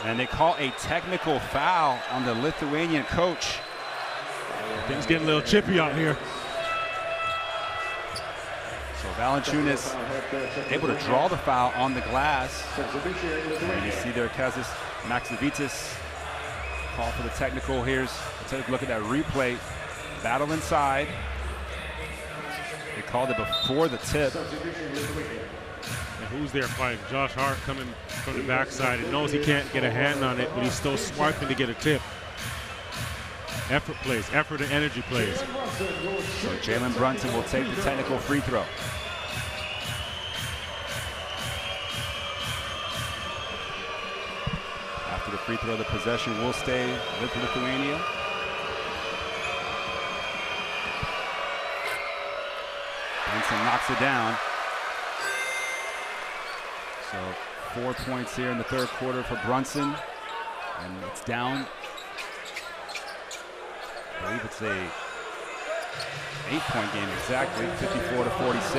And they call a technical foul on the Lithuanian coach. Things getting a little chippy out here. So Valanciunas able to draw the foul on the glass. And you see there Kazis Maxivitis call for the technical. Let's take a look at that replay. Battle inside. They called it before the tip. And who's there fighting? Josh Hart coming from the backside. He knows he can't get a hand on it, but he's still swiping to get a tip. Effort plays, effort and energy plays. So Jalen Brunson will take the technical free throw. After the free throw, the possession will stay with Lithuania. Brunson knocks it down. So 4 points here in the third quarter for Brunson. And it's down. I believe it's a 8-point game exactly, 54-46.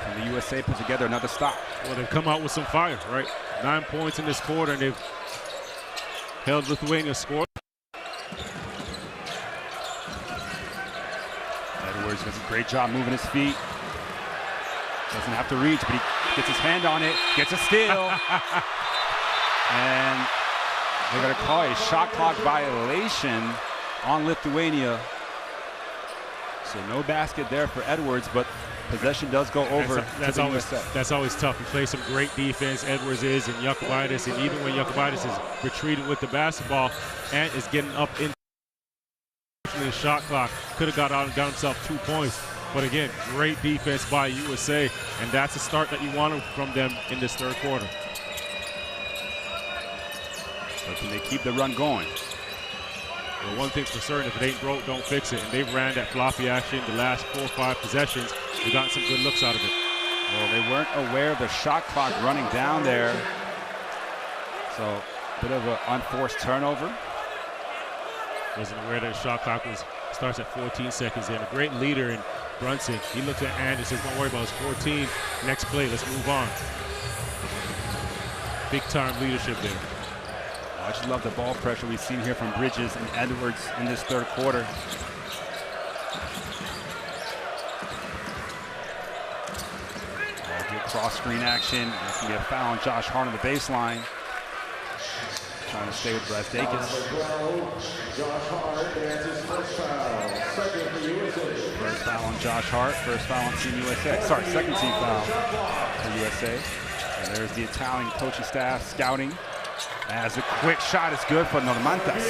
And the USA put together another stop. Well, they've come out with some fire, right? 9 points in this quarter, and they've held Lithuania's score. Edwards does a great job moving his feet. Doesn't have to reach, but he gets his hand on it, gets a steal. And they're going to call a shot clock violation on Lithuania. So no basket there for Edwards, but possession does go over. That's always tough. He plays some great defense, Edwards is, and Jokubaitis. And even when Jokubaitis is retreating with the basketball and is getting up into the shot clock, could have got out and got himself 2 points. But again, great defense by USA, and that's the start that you wanted from them in this third quarter. So can they keep the run going? Well, one thing's for certain, if it ain't broke, don't fix it. And they've ran that floppy action the last 4 or 5 possessions. They got some good looks out of it. Well, they weren't aware of the shot clock running down there. So a bit of an unforced turnover. Wasn't aware that the shot clock starts at 14 seconds in. A great leader in Brunson. He looks at Andy and says, don't worry about it, it's 14. Next play, let's move on. Big time leadership there. I just love the ball pressure we've seen here from Bridges and Edwards in this third quarter. Good cross screen action. It's going to get a foul on Josh Hart on the baseline. Trying to stay with Brazdakis. First foul on Josh Hart. First foul on Team USA. Sorry, second team foul for USA. And there's the Italian coaching staff scouting. As a quick shot is good for Normantas.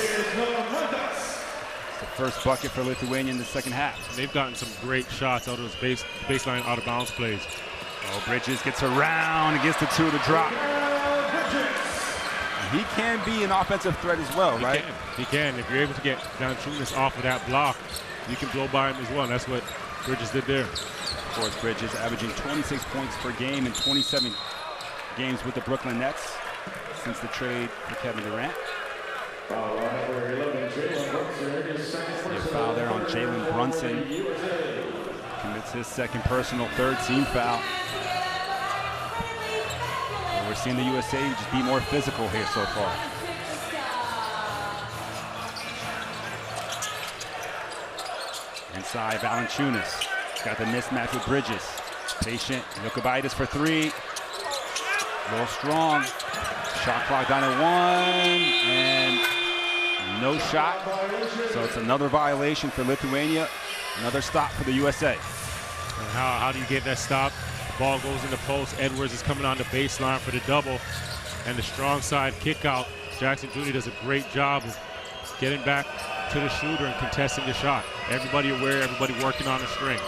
The first bucket for Lithuania in the second half. And they've gotten some great shots out of those baseline out of bounds plays. Oh, Bridges gets around and gets the 2 to drop. He can be an offensive threat as well, right? He can. If you're able to get Valanciunas off of that block, you can blow by him as well. And that's what Bridges did there. Of course, Bridges averaging 26 points per game in 27 games with the Brooklyn Nets since the trade for Kevin Durant. A foul there on Jalen Brunson. Commits his second personal, third team foul. And we're seen the USA just be more physical here so far. Inside, Valanciunas. Got the mismatch with Bridges. Patient, Jokubaitis for three. A little strong. Shot clock down at 1, and no shot. So it's another violation for Lithuania. Another stop for the USA. And how do you get that stop? The ball goes in the post. Edwards is coming on the baseline for the double. And the strong side kick out. Jackson Jr. does a great job of getting back to the shooter and contesting the shot. Everybody aware, everybody working on the string.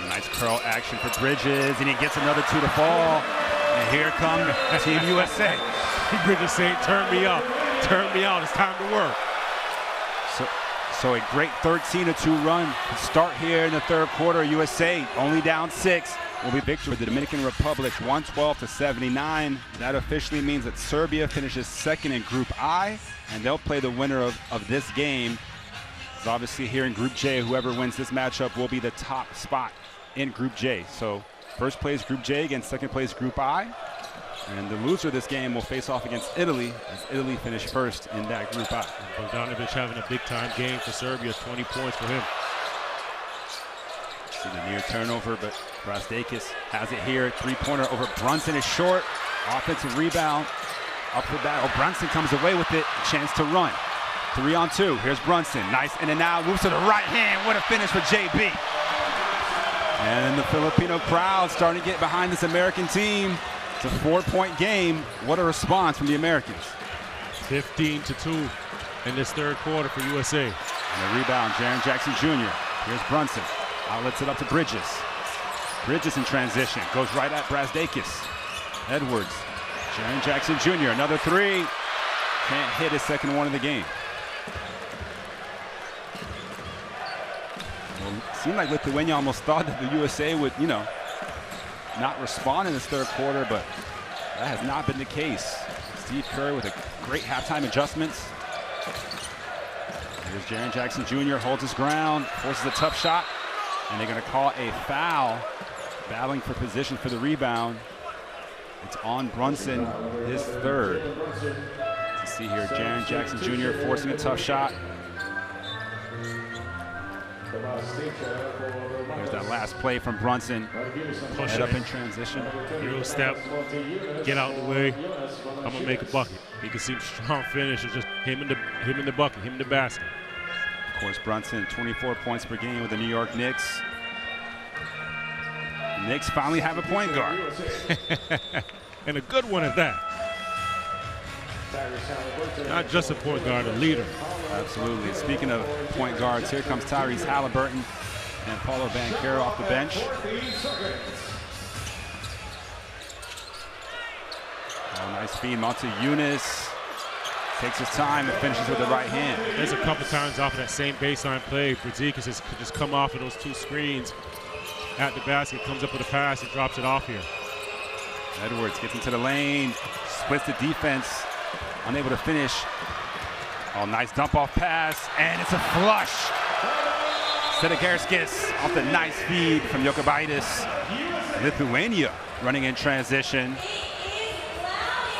Nice curl action for Bridges, and he gets another 2 to fall. And here come Team USA. Bridges saying, turn me up, turn me out, it's time to work. So a great 13-2 run to start here in the third quarter. USA only down 6. Will be victory with the Dominican Republic 112-79. That officially means that Serbia finishes second in Group I, and they'll play the winner of this game. So obviously here in Group J, whoever wins this matchup will be the top spot in Group J. So first place Group J against second place Group I. And the loser of this game will face off against Italy as Italy finished first in that Group I. Bogdanovic having a big-time game for Serbia, 20 points for him. See the near turnover, but Brasdeikis has it here. Three-pointer over Brunson is short. Offensive rebound. Up for that. Oh, Brunson comes away with it. Chance to run. 3-on-2. Here's Brunson. Nice in and out. Moves to the right hand. What a finish for JB. And the Filipino crowd starting to get behind this American team. It's a 4-point game. What a response from the Americans. 15-2 in this third quarter for USA. And the rebound, Jaren Jackson Jr. Here's Brunson. Outlets it up to Bridges. Bridges in transition. Goes right at Brasdeikis. Edwards. Jaren Jackson Jr. Another 3. Can't hit his second one of the game. Well, it seemed like Lithuania almost thought that the USA would, not respond in this third quarter, but that has not been the case. Steve Kerr with a great halftime adjustments. Here's Jaren Jackson Jr. holds his ground, forces a tough shot, and they're going to call a foul. Battling for position for the rebound. It's on Brunson, his third. To see here, Jaren Jackson Jr. forcing a tough shot. There's that last play from Brunson. Head up in transition. Hero step, get out of the way. I'm gonna make a bucket. You can see strong finish. It's just him in the bucket, him in the basket. Of course, Brunson, 24 points per game with the New York Knicks. The Knicks finally have a point guard. And a good one at that. Not just a point guard, a leader. Absolutely. Speaking of point guards, here comes Tyrese Halliburton and Paulo Banchero off the bench. Oh, nice feed. Monte Eunice takes his time and finishes with the right hand. There's a couple times off of that same baseline play. Brzezinski has just come off of those 2 screens at the basket, comes up with a pass and drops it off here. Edwards gets into the lane, splits the defense, unable to finish. Oh, nice dump off pass, and it's a flush. Sedegarskis off the nice feed from Jokubaitis. Lithuania running in transition.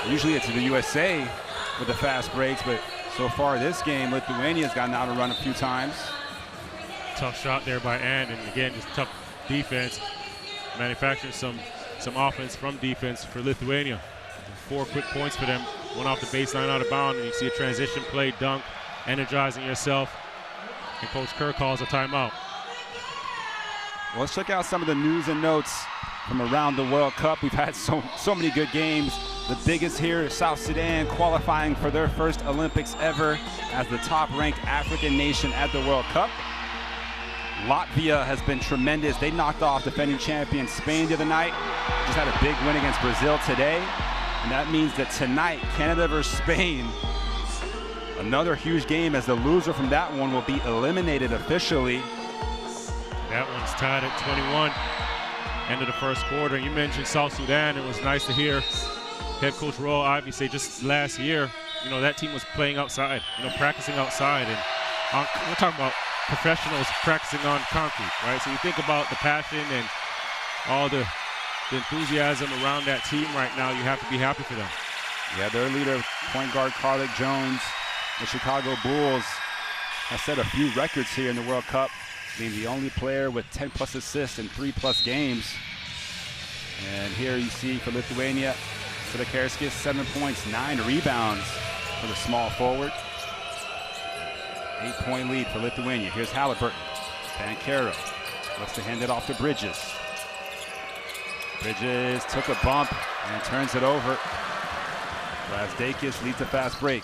Usually it's the USA with the fast breaks, but so far this game, Lithuania's gotten out of run a few times. Tough shot there by Ann, and again, just tough defense. Manufacturing some offense from defense for Lithuania. 4 quick points for them. One off the baseline out of bounds, and you see a transition play, dunk, energizing yourself. And Coach Kerr calls a timeout. Well, let's check out some of the news and notes from around the World Cup. We've had so many good games. The biggest here is South Sudan qualifying for their first Olympics ever as the top-ranked African nation at the World Cup. Latvia has been tremendous. They knocked off defending champion Spain the other night. Just had a big win against Brazil today. And that means that tonight, Canada versus Spain, another huge game, as the loser from that one will be eliminated officially. That one's tied at 21. End of the first quarter. You mentioned South Sudan. It was nice to hear head coach Royal Ivy say just last year, that team was playing outside, practicing outside. And we're talking about professionals practicing on concrete, right? So you think about the passion and all the the enthusiasm around that team right now, you have to be happy for them. Yeah, their leader, point guard Carlick Jones, the Chicago Bulls, has set a few records here in the World Cup, being the only player with 10+ assists in 3+ games. And here you see for Lithuania, Sadakerskis, 7 points, 9 rebounds for the small forward. 8-point lead for Lithuania. Here's Halliburton. Banchero looks to hand it off to Bridges. Bridges took a bump and turns it over. Brasdeikis leads a fast break.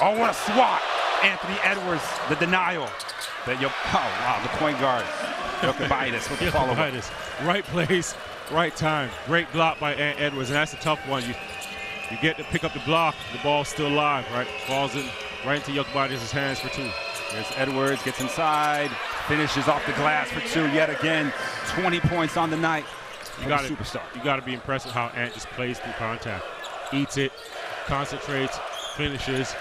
Oh, what a swat! Anthony Edwards, the denial. Oh, wow, the point guard. Jokubaitis with the follow-up. Right place, right time. Great block by Edwards, and that's a tough one. You get to pick up the block, the ball's still live, right? Falls in right into Jokubaitis' hands for 2. There's Edwards, gets inside, finishes off the glass for 2 yet again. 20 points on the night. Superstar. You got to be impressed with how Ant just plays through contact. Eats it, concentrates, finishes.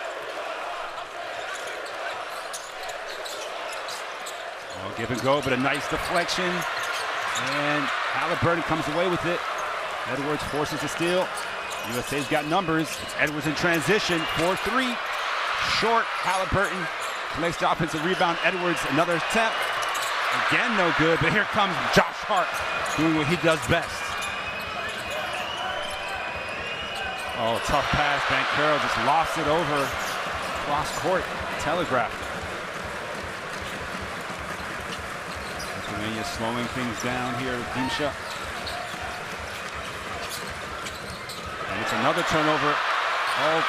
Oh, give and go, but a nice deflection. And Halliburton comes away with it. Edwards forces the steal. USA's got numbers. It's Edwards in transition. 4-3. Short. Halliburton makes the offensive rebound. Edwards, another attempt. Again, no good, but here comes Josh Hart doing what he does best. Oh, tough pass. Banchero just lost it over cross court. Telegraphed. Lithuania slowing things down here with Dimsha. And it's another turnover. Oh,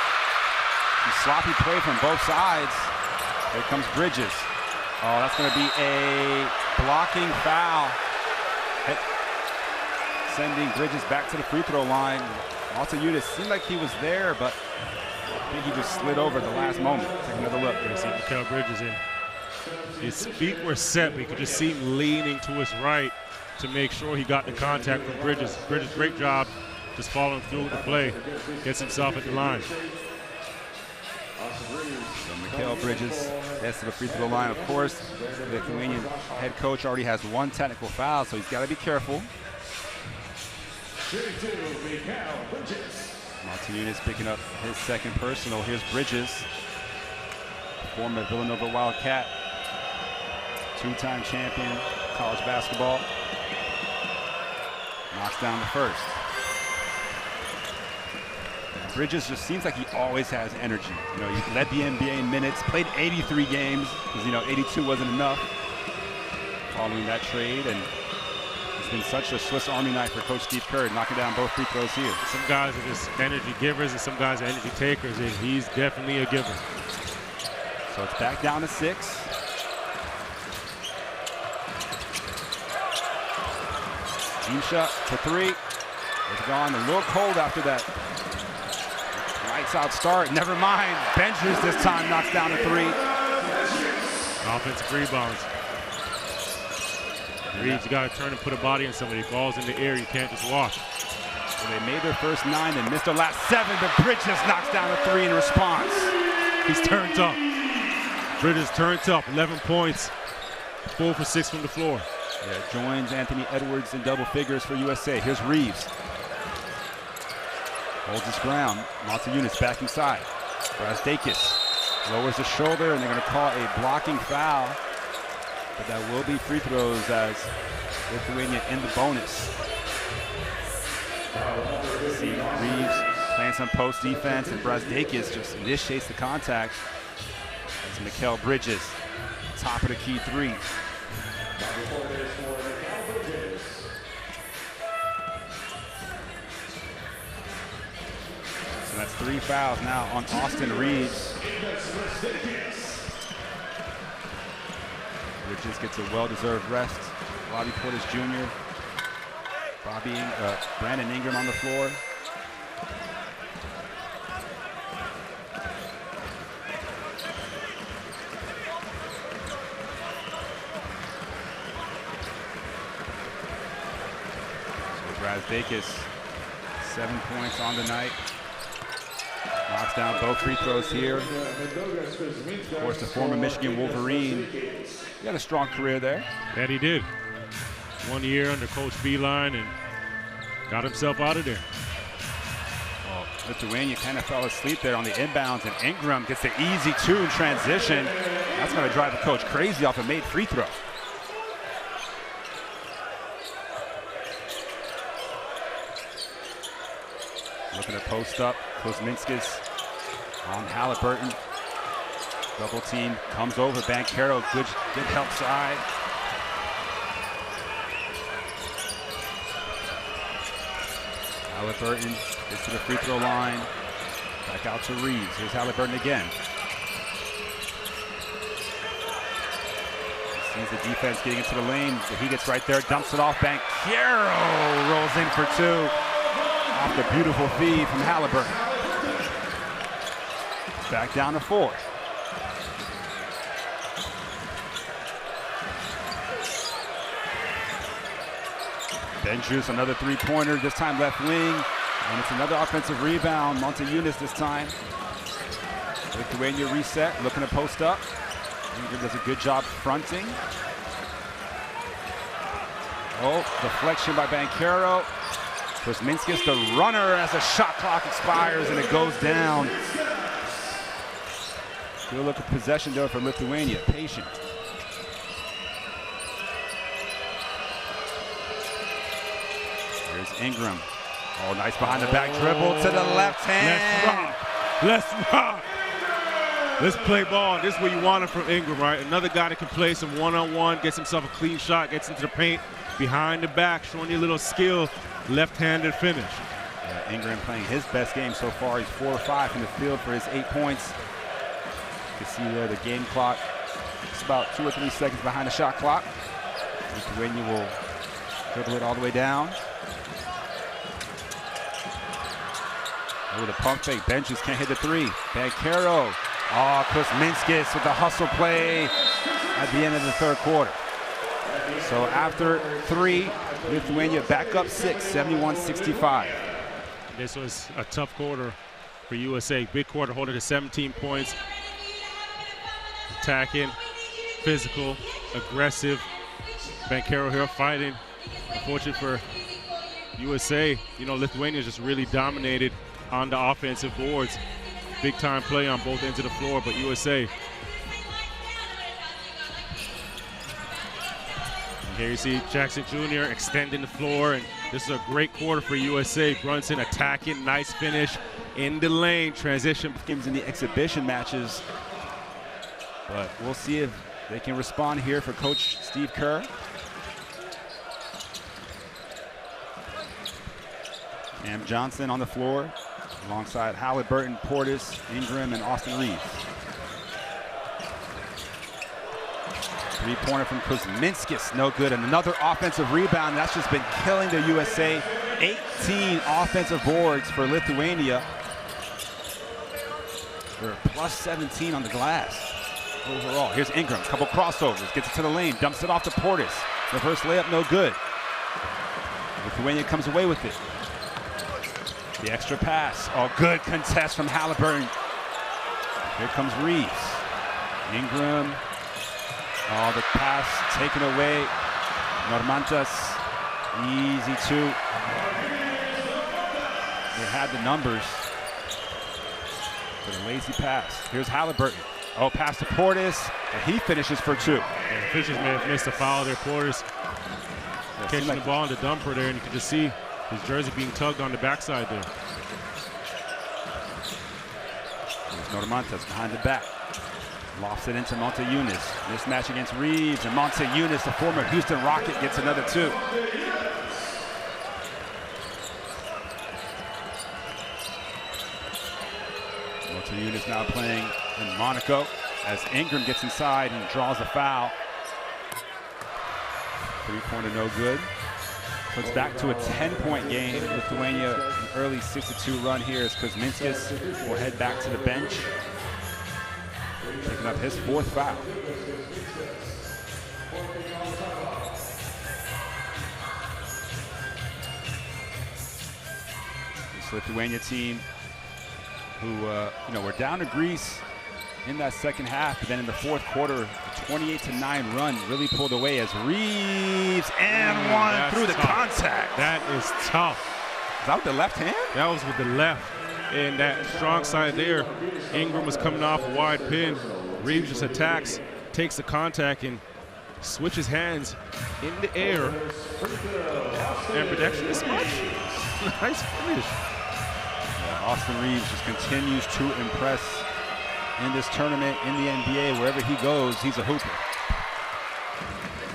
sloppy play from both sides. Here comes Bridges. Oh, that's going to be a blocking foul. Sending Bridges back to the free throw line. Maltayutis seemed like he was there, but I think he just slid over at the last moment. Take another look. You see Mikal Bridges in. His feet were set, but you could just see him leaning to his right to make sure he got the contact from Bridges. Bridges, great job just following through with the play. Gets himself at the line. So Mikal Bridges heads to the free throw line. Of course, the Lithuanian head coach already has 1 technical foul, so he's got to be careful. Maltayunis picking up his 2nd personal. Here's Bridges, former Villanova Wildcat, 2-time champion college basketball. Knocks down the first. Bridges just seems like he always has energy. You know, he led the NBA in minutes, played 83 games, because 82 wasn't enough following that trade, and it's been such a Swiss Army knife for Coach Steve Kerr, knocking down both free throws here. Some guys are just energy givers and some guys are energy takers, and he's definitely a giver. So it's back down to 6. Dimsha to 3. It's gone a little cold after that. Lights out start, never mind. Benches this time knocks down a 3. Offensive rebounds. Reeves, you got to turn and put a body on somebody. Balls in the air, you can't just walk. So they made their first 9 and missed their last 7, but Bridges knocks down a 3 in response. He's turned up. Bridges turned up, 11 points, 4 for 6 from the floor. Yeah, joins Anthony Edwards in double figures for USA. Here's Reeves. Holds his ground. Maltayunis back inside. Brasdeikis lowers the shoulder, and they're going to call a blocking foul. But that will be free throws as Lithuania in the bonus. See Reeves playing some post defense, and Brasdeikis just initiates the contact. As Mikal Bridges, top of the key 3. So that's 3 fouls now on Austin Reeves. Bridges gets a well-deserved rest. Bobby Portis Jr., Brandon Ingram on the floor. So Brasdeikis, 7 points on the night. Knocks down both free throws here. Of course, the former Michigan Wolverine. He had a strong career there. That he did. 1 year under Coach Beeline and got himself out of there. Well, Lithuania kind of fell asleep there on the inbounds, and Ingram gets the easy 2 in transition. That's going to drive the coach crazy off a made free throw. Looking to post up. Kuzminskis on Halliburton. Double team comes over. Banchero, good help side. Halliburton gets to the free throw line. Back out to Reeves. Here's Halliburton again. Sees the defense getting into the lane, but he gets right there, dumps it off. Banchero rolls in for 2. Off the beautiful feed from Halliburton. Back down to 4. Benjus, another 3-pointer, this time left wing. And it's another offensive rebound. Monte-Eunice this time. Lithuania reset, looking to post up. Ingram does a good job fronting. Oh, deflection by Banchero. Kuzminskis, the runner, as the shot clock expires and it goes down. Good look at possession though for Lithuania, patient. Here's Ingram. Oh, nice behind the back dribble to the left hand. Let's rock. Let's play ball. This is what you wanted from Ingram, right? Another guy that can play some one-on-one, gets himself a clean shot, gets into the paint, behind the back, showing you a little skill, left-handed finish. Yeah, Ingram playing his best game so far. He's 4 or 5 from the field for his 8 points. You can see there the game clock. It's about 2 or 3 seconds behind the shot clock. Lithuania will dribble it all the way down. Oh, the pump fake. Benjus can't hit the 3. Banchero. Oh, Kuzminskis with the hustle play at the end of the 3rd quarter. So after 3, Lithuania back up 6, 71-65. This was a tough quarter for USA. Big quarter, holding to 17 points. Attacking, physical, aggressive. Banchero here fighting. Unfortunate for USA, you know, Lithuania just really dominated on the offensive boards. Big time play on both ends of the floor, but USA. And here you see Jackson Jr. extending the floor, and this is a great quarter for USA. Brunson attacking, nice finish in the lane. Transition games in the exhibition matches, but we'll see if they can respond here for Coach Steve Kerr. Cam Johnson on the floor, alongside Halliburton, Portis, Ingram, and Austin Reeves. 3-pointer from Kuzminskis, no good. And another offensive rebound. That's just been killing the USA. 18 offensive boards for Lithuania. They're plus 17 on the glass overall. Here's Ingram, couple crossovers, gets it to the lane, dumps it off to Portis. Reverse layup, no good. Lithuania comes away with it. The extra pass. Oh, good contest from Halliburton. Here comes Reeves. Ingram. Oh, the pass taken away. Normantas. Easy 2. They had the numbers for the lazy pass. Here's Halliburton. Oh, pass to Portis. And he finishes for 2. Yeah, the Fishers may have missed a foul there. Portis catching the ball in the dumper there, and you can just see his jersey being tugged on the backside there. There's Normantas behind the back. Lofts it into Monte-Eunice. Mismatch against Reeves, and Monte-Eunice, the former Houston Rocket, gets another 2. Monte-Eunice now playing in Monaco as Ingram gets inside and draws a foul. 3-pointer no good. So it's back to a 10-point game. Lithuania, an early 6-2 run here as Kuzminskis will head back to the bench. Picking up his 4th foul. This Lithuania team who, you know, were down to Greece in that second half. But then in the fourth quarter, a 28-9 run really pulled away as Reeves and one through the contact. That is tough. Is that with the left hand? That was with the left. And that strong side there, Ingram was coming off a wide pin. Reeves just attacks, takes the contact, and switches hands in the air. And protection is much. Nice finish. Yeah, Austin Reeves just continues to impress in this tournament, in the NBA. Wherever he goes, he's a hooper.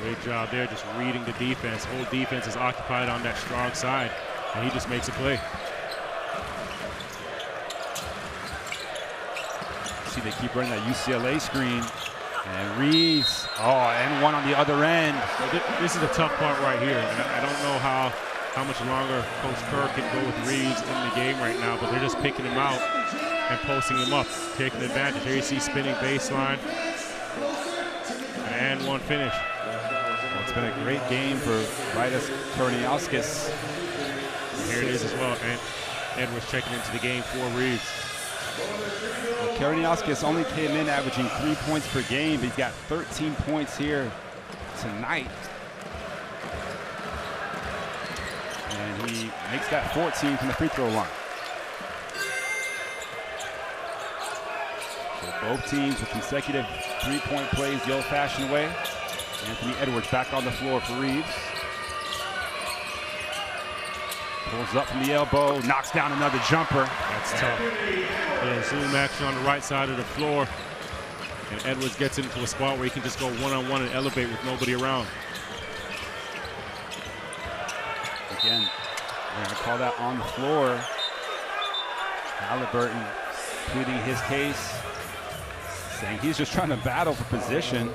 Great job there, just reading the defense. Whole defense is occupied on that strong side, and he just makes a play. See, they keep running that UCLA screen. And Reeves, and one on the other end. This is the tough part right here. And I don't know how much longer Coach Kerr can go with Reeves in the game right now, but they're just picking him out and posting him up, taking advantage. Here you see spinning baseline. And one finish. Well, it's been a great game for Vidas Karniauskas. Here it is as well. And Edwards checking into the game for Reeves. Well, Karniauskas only came in averaging 3 points per game, but he's got 13 points here tonight. And he makes that 14 from the free throw line. So both teams with consecutive three-point plays the old-fashioned way. Anthony Edwards back on the floor for Reeves. Pulls up from the elbow, knocks down another jumper. That's tough. Yeah, zoom action on the right side of the floor. And Edwards gets into a spot where he can just go one-on-one and elevate with nobody around. Again, we're going to call that on the floor. Halliburton pleading his case, saying he's just trying to battle for position.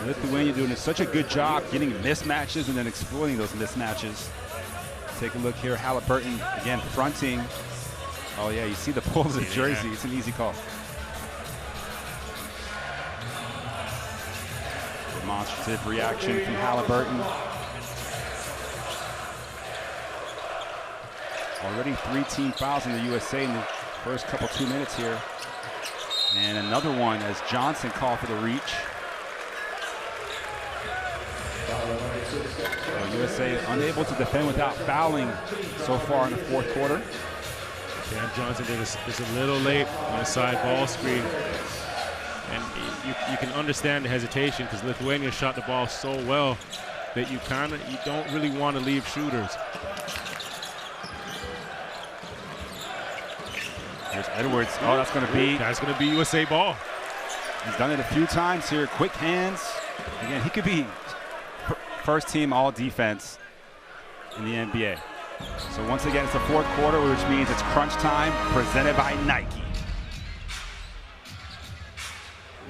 Lithuania doing such a good job getting mismatches and then exploiting those mismatches. Take a look here, Halliburton again fronting. Oh yeah, you see the pull of the jersey. It's an easy call. Demonstrative reaction from Halliburton. Already 3 team fouls in the USA in the first couple 2 minutes here. And another one as Johnson called for the reach. So USA unable to defend without fouling so far in the fourth quarter. Dan Johnson did this a little late on the side ball screen. And you can understand the hesitation because Lithuania shot the ball so well that you don't really want to leave shooters. Here's Edwards. Oh, that's going to be USA ball. He's done it a few times here. Quick hands. Again, he could be first team all defense in the NBA. So once again, it's the fourth quarter, which means it's crunch time, presented by Nike.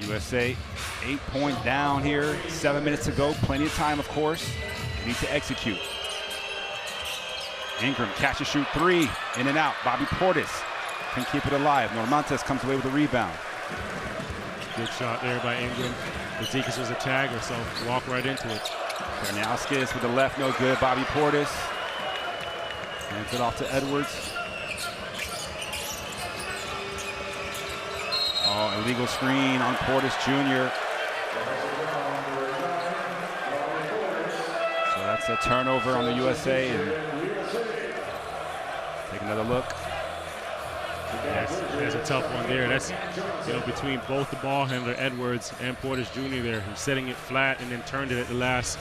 USA 8-point down here, 7 minutes to go, plenty of time, of course. Need to execute. Ingram catch and shoot 3, in and out. Bobby Portis can keep it alive. Normantes comes away with a rebound. Good shot there by Ingram. Zikas was a tagger, so walk right into it. Karniauskas with the left, no good. Bobby Portis hands it off to Edwards. Oh, illegal screen on Portis Jr. So that's a turnover on the USA. And take another look. That's a tough one there. That's between both the ball handler Edwards and Portis Jr. there. He's setting it flat and then turned it at the last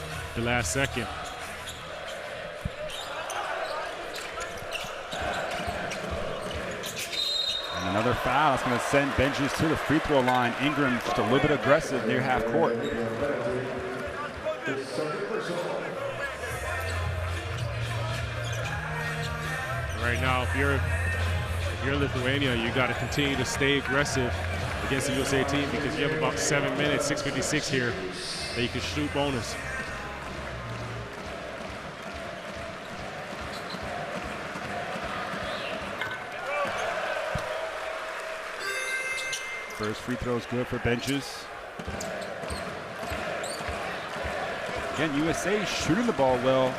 second. And another foul. That's going to send Benjis to the free throw line. Ingram just a little bit aggressive near half court. Right now, if you're Lithuania, you got to continue to stay aggressive against the USA team because you have about 7 minutes, 6:56 here, that you can shoot bonus. First free throw is good for Benjis. Again, USA shooting the ball well,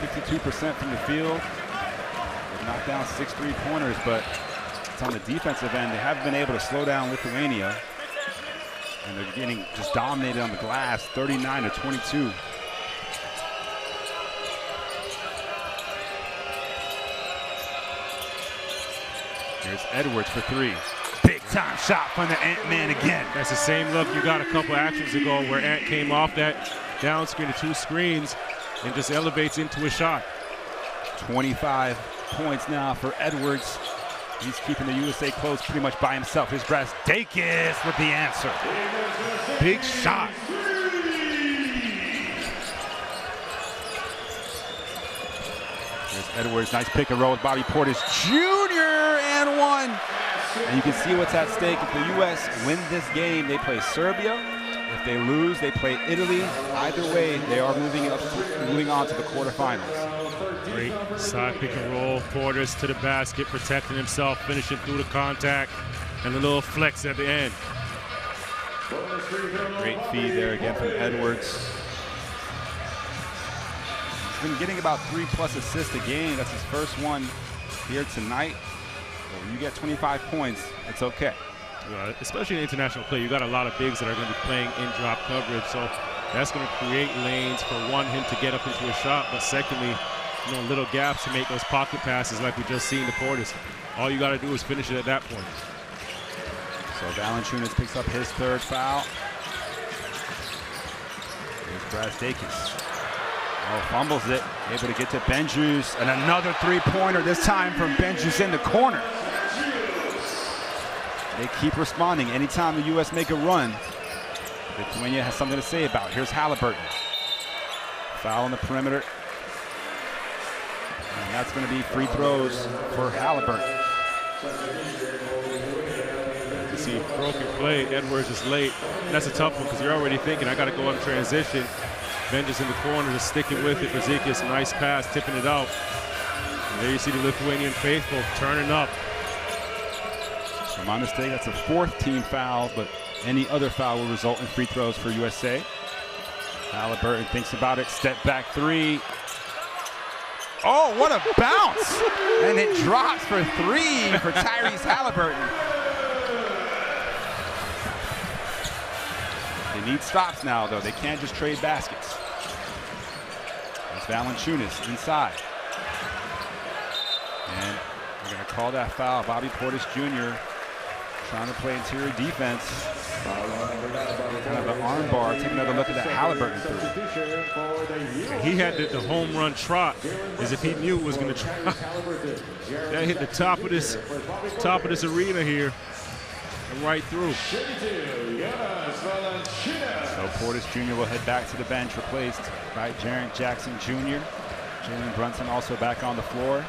52% from the field. They've knocked down 6 3-pointers, but It's on the defensive end. They haven't been able to slow down Lithuania. And they're getting just dominated on the glass, 39-22. Here's Edwards for three. Big time shot from the Ant-Man again. That's the same look you got a couple actions ago where Ant came off that down screen to two screens and just elevates into a shot. 25 points now for Edwards. He's keeping the USA close pretty much by himself. Here's Brasdakis with the answer. Big shot. Here's Edwards, nice pick and roll with Bobby Portis Jr. and one. And you can see what's at stake. If the U.S. wins this game, they play Serbia. If they lose, they play Italy. Either way, they are moving on to the quarterfinals. Great side pick and roll. Portis to the basket, protecting himself, finishing through the contact, and a little flex at the end. Great feed there again from Edwards. He's been getting about 3+ assists a game. That's his first one here tonight. So when you get 25 points, it's okay. Especially in international play, you got a lot of bigs that are going to be playing in drop coverage, so that's going to create lanes for one, him to get up into a shot, but secondly, little gaps to make those pocket passes like we just seen to Portis. All you got to do is finish it at that point. So Valanciunas picks up his third foul. Here's Brasdakis. Oh, fumbles it, able to get to Benjus, and another three-pointer, this time from Benjus in the corner. They keep responding. Anytime the U.S. make a run, Lithuania has something to say about it. Here's Halliburton. Foul on the perimeter. And that's going to be free throws for Halliburton. You see, broken play, Edwards is late. And that's a tough one because you're already thinking, I got to go on transition. Benjus in the corner, just sticking with it. Brasdakis, nice pass, tipping it out. And there you see the Lithuanian faithful turning up. So my mistake, that's a fourth team foul, but any other foul will result in free throws for USA. Halliburton thinks about it, step back three. Oh, what a bounce! And it drops for three for Tyrese Halliburton. They need stops now, though. They can't just trade baskets. There's Valanciunas inside. And we're going to call that foul. Bobby Portis Jr. trying to play interior defense. Kind of an arm bar. Take another look at that Halliburton three. He had the home run trot as if he knew it was going to try. That hit the top of this arena here and right through. So Portis Jr. will head back to the bench, replaced by Jaren Jackson Jr. Jalen Brunson also back on the floor.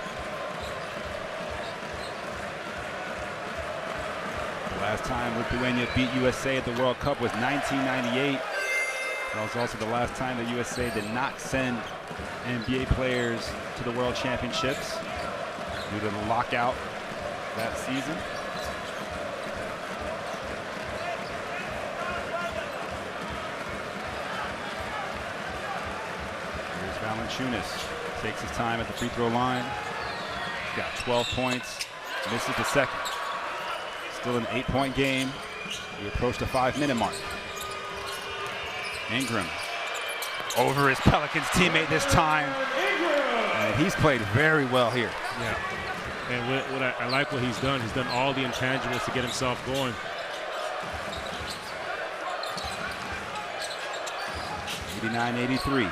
The last time Lithuania beat USA at the World Cup was 1998. That was also the last time the USA did not send NBA players to the World Championships due to the lockout that season. Here's Valanciunas. Takes his time at the free throw line. He's got 12 points. Misses the second. Still an 8-point game. We approach the 5-minute mark. Ingram over his Pelicans teammate this time. And he's played very well here. Yeah. And what I like what he's done all the intangibles to get himself going. '89-'83.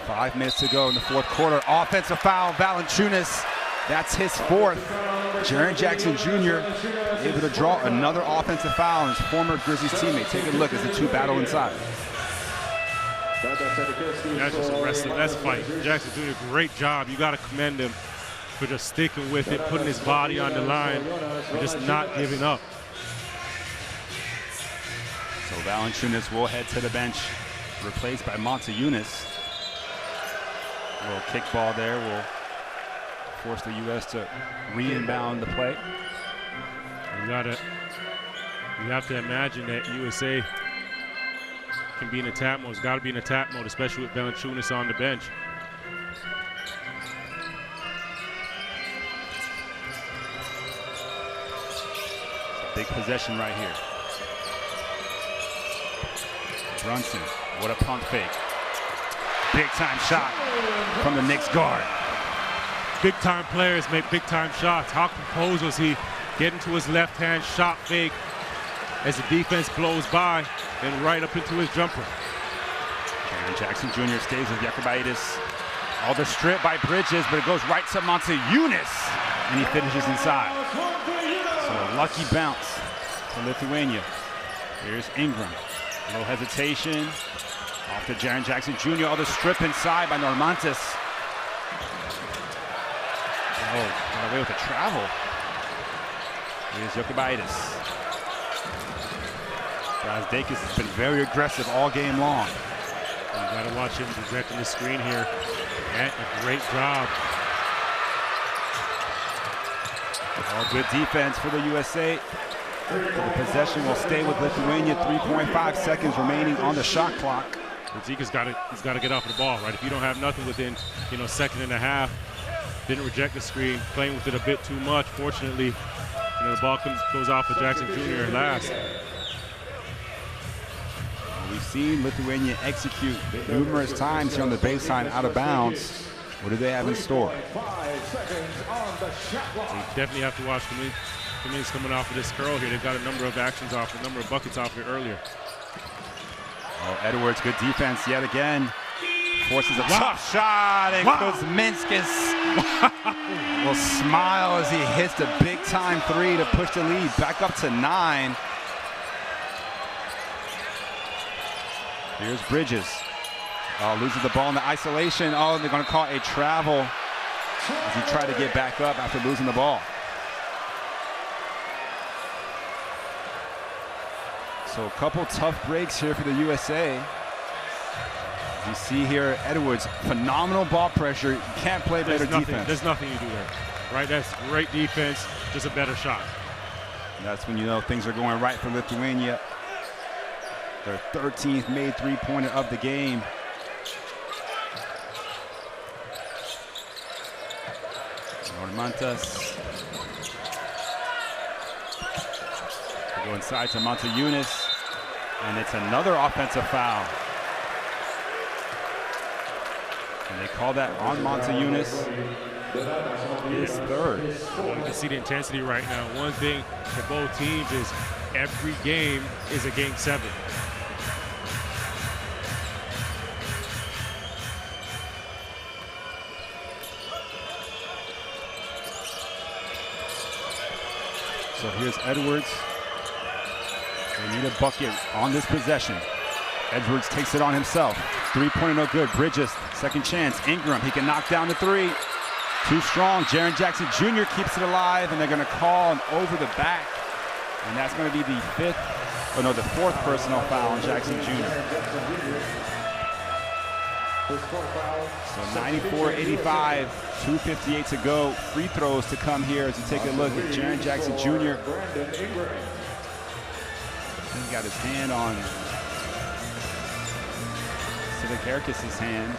5 minutes to go in the fourth quarter. Offensive foul, Valanciunas. That's his fourth. Jaren Jackson Jr. able to draw another offensive foul on his former Grizzlies teammate. Take a look as the two battle inside. That's just a wrestling. That's fight. Jackson doing a great job. You got to commend him for just sticking with it, putting his body on the line, and just not giving up. So Valanciunas will head to the bench, replaced by Montejunas. A little kickball there will force the U.S. to re-inbound the play. You have to imagine that USA can be in attack mode. It's got to be in attack mode, especially with Valanciunas on the bench. Big possession right here. Brunson, what a pump fake. Big time shot from the Knicks guard. Big time players make big time shots. How composed was he getting to his left hand shot fake as the defense blows by and right up into his jumper. Jaren Jackson Jr. stays with Jokubaitis. All the strip by Bridges, but it goes right to Montejunas, and he finishes inside. So a lucky bounce for Lithuania. Here's Ingram. No hesitation. Off to Jaren Jackson Jr. All the strip inside by Normantas. Oh, got away with the travel. Here's Jokubaitis. Brazdeikis has been very aggressive all game long. You gotta watch him rejecting the screen here. And a great job. All good defense for the USA. The possession will stay with Lithuania. 3.5 seconds remaining on the shot clock. He's got to get off the ball, right? If you don't have nothing within, second and a half, didn't reject the screen, playing with it a bit too much. Fortunately, the ball goes off of Jackson Jr. last. We've seen Lithuania execute numerous times here on the baseline out of bounds. What do they have in store? You definitely have to watch Kaminsky coming off of this curl here. They've got a number of actions off, a number of buckets off here earlier. Oh, Edwards, good defense yet again. Forces a tough shot, and Kuzminskis will smile as he hits the big-time three to push the lead back up to 9. Here's Bridges. Oh, loses the ball in the isolation. Oh, and they're going to call a travel as he tried to get back up after losing the ball. So a couple tough breaks here for the USA. You see here, Edwards, phenomenal ball pressure. You can't play better defense. There's nothing you do there, right? That's great defense, just a better shot. And that's when you know things are going right for Lithuania. Their 13th made three-pointer of the game. Normantas. They go inside to Montejunas, and it's another offensive foul. And they call that on Montejunas. His third. You can see the intensity right now. One thing for both teams is every game is a game 7. So here's Edwards. They need a bucket on this possession. Edwards takes it on himself. Three-pointer no good. Bridges, second chance. Ingram, he can knock down the three. Too strong. Jaren Jackson Jr. keeps it alive, and they're going to call an over the back. And that's going to be the the fourth personal foul on Jackson Jr. So 94-85, 2:58 to go. Free throws to come here as you take a look at Jaren Jackson Jr. He's got his hand on Sidikarkis' hand.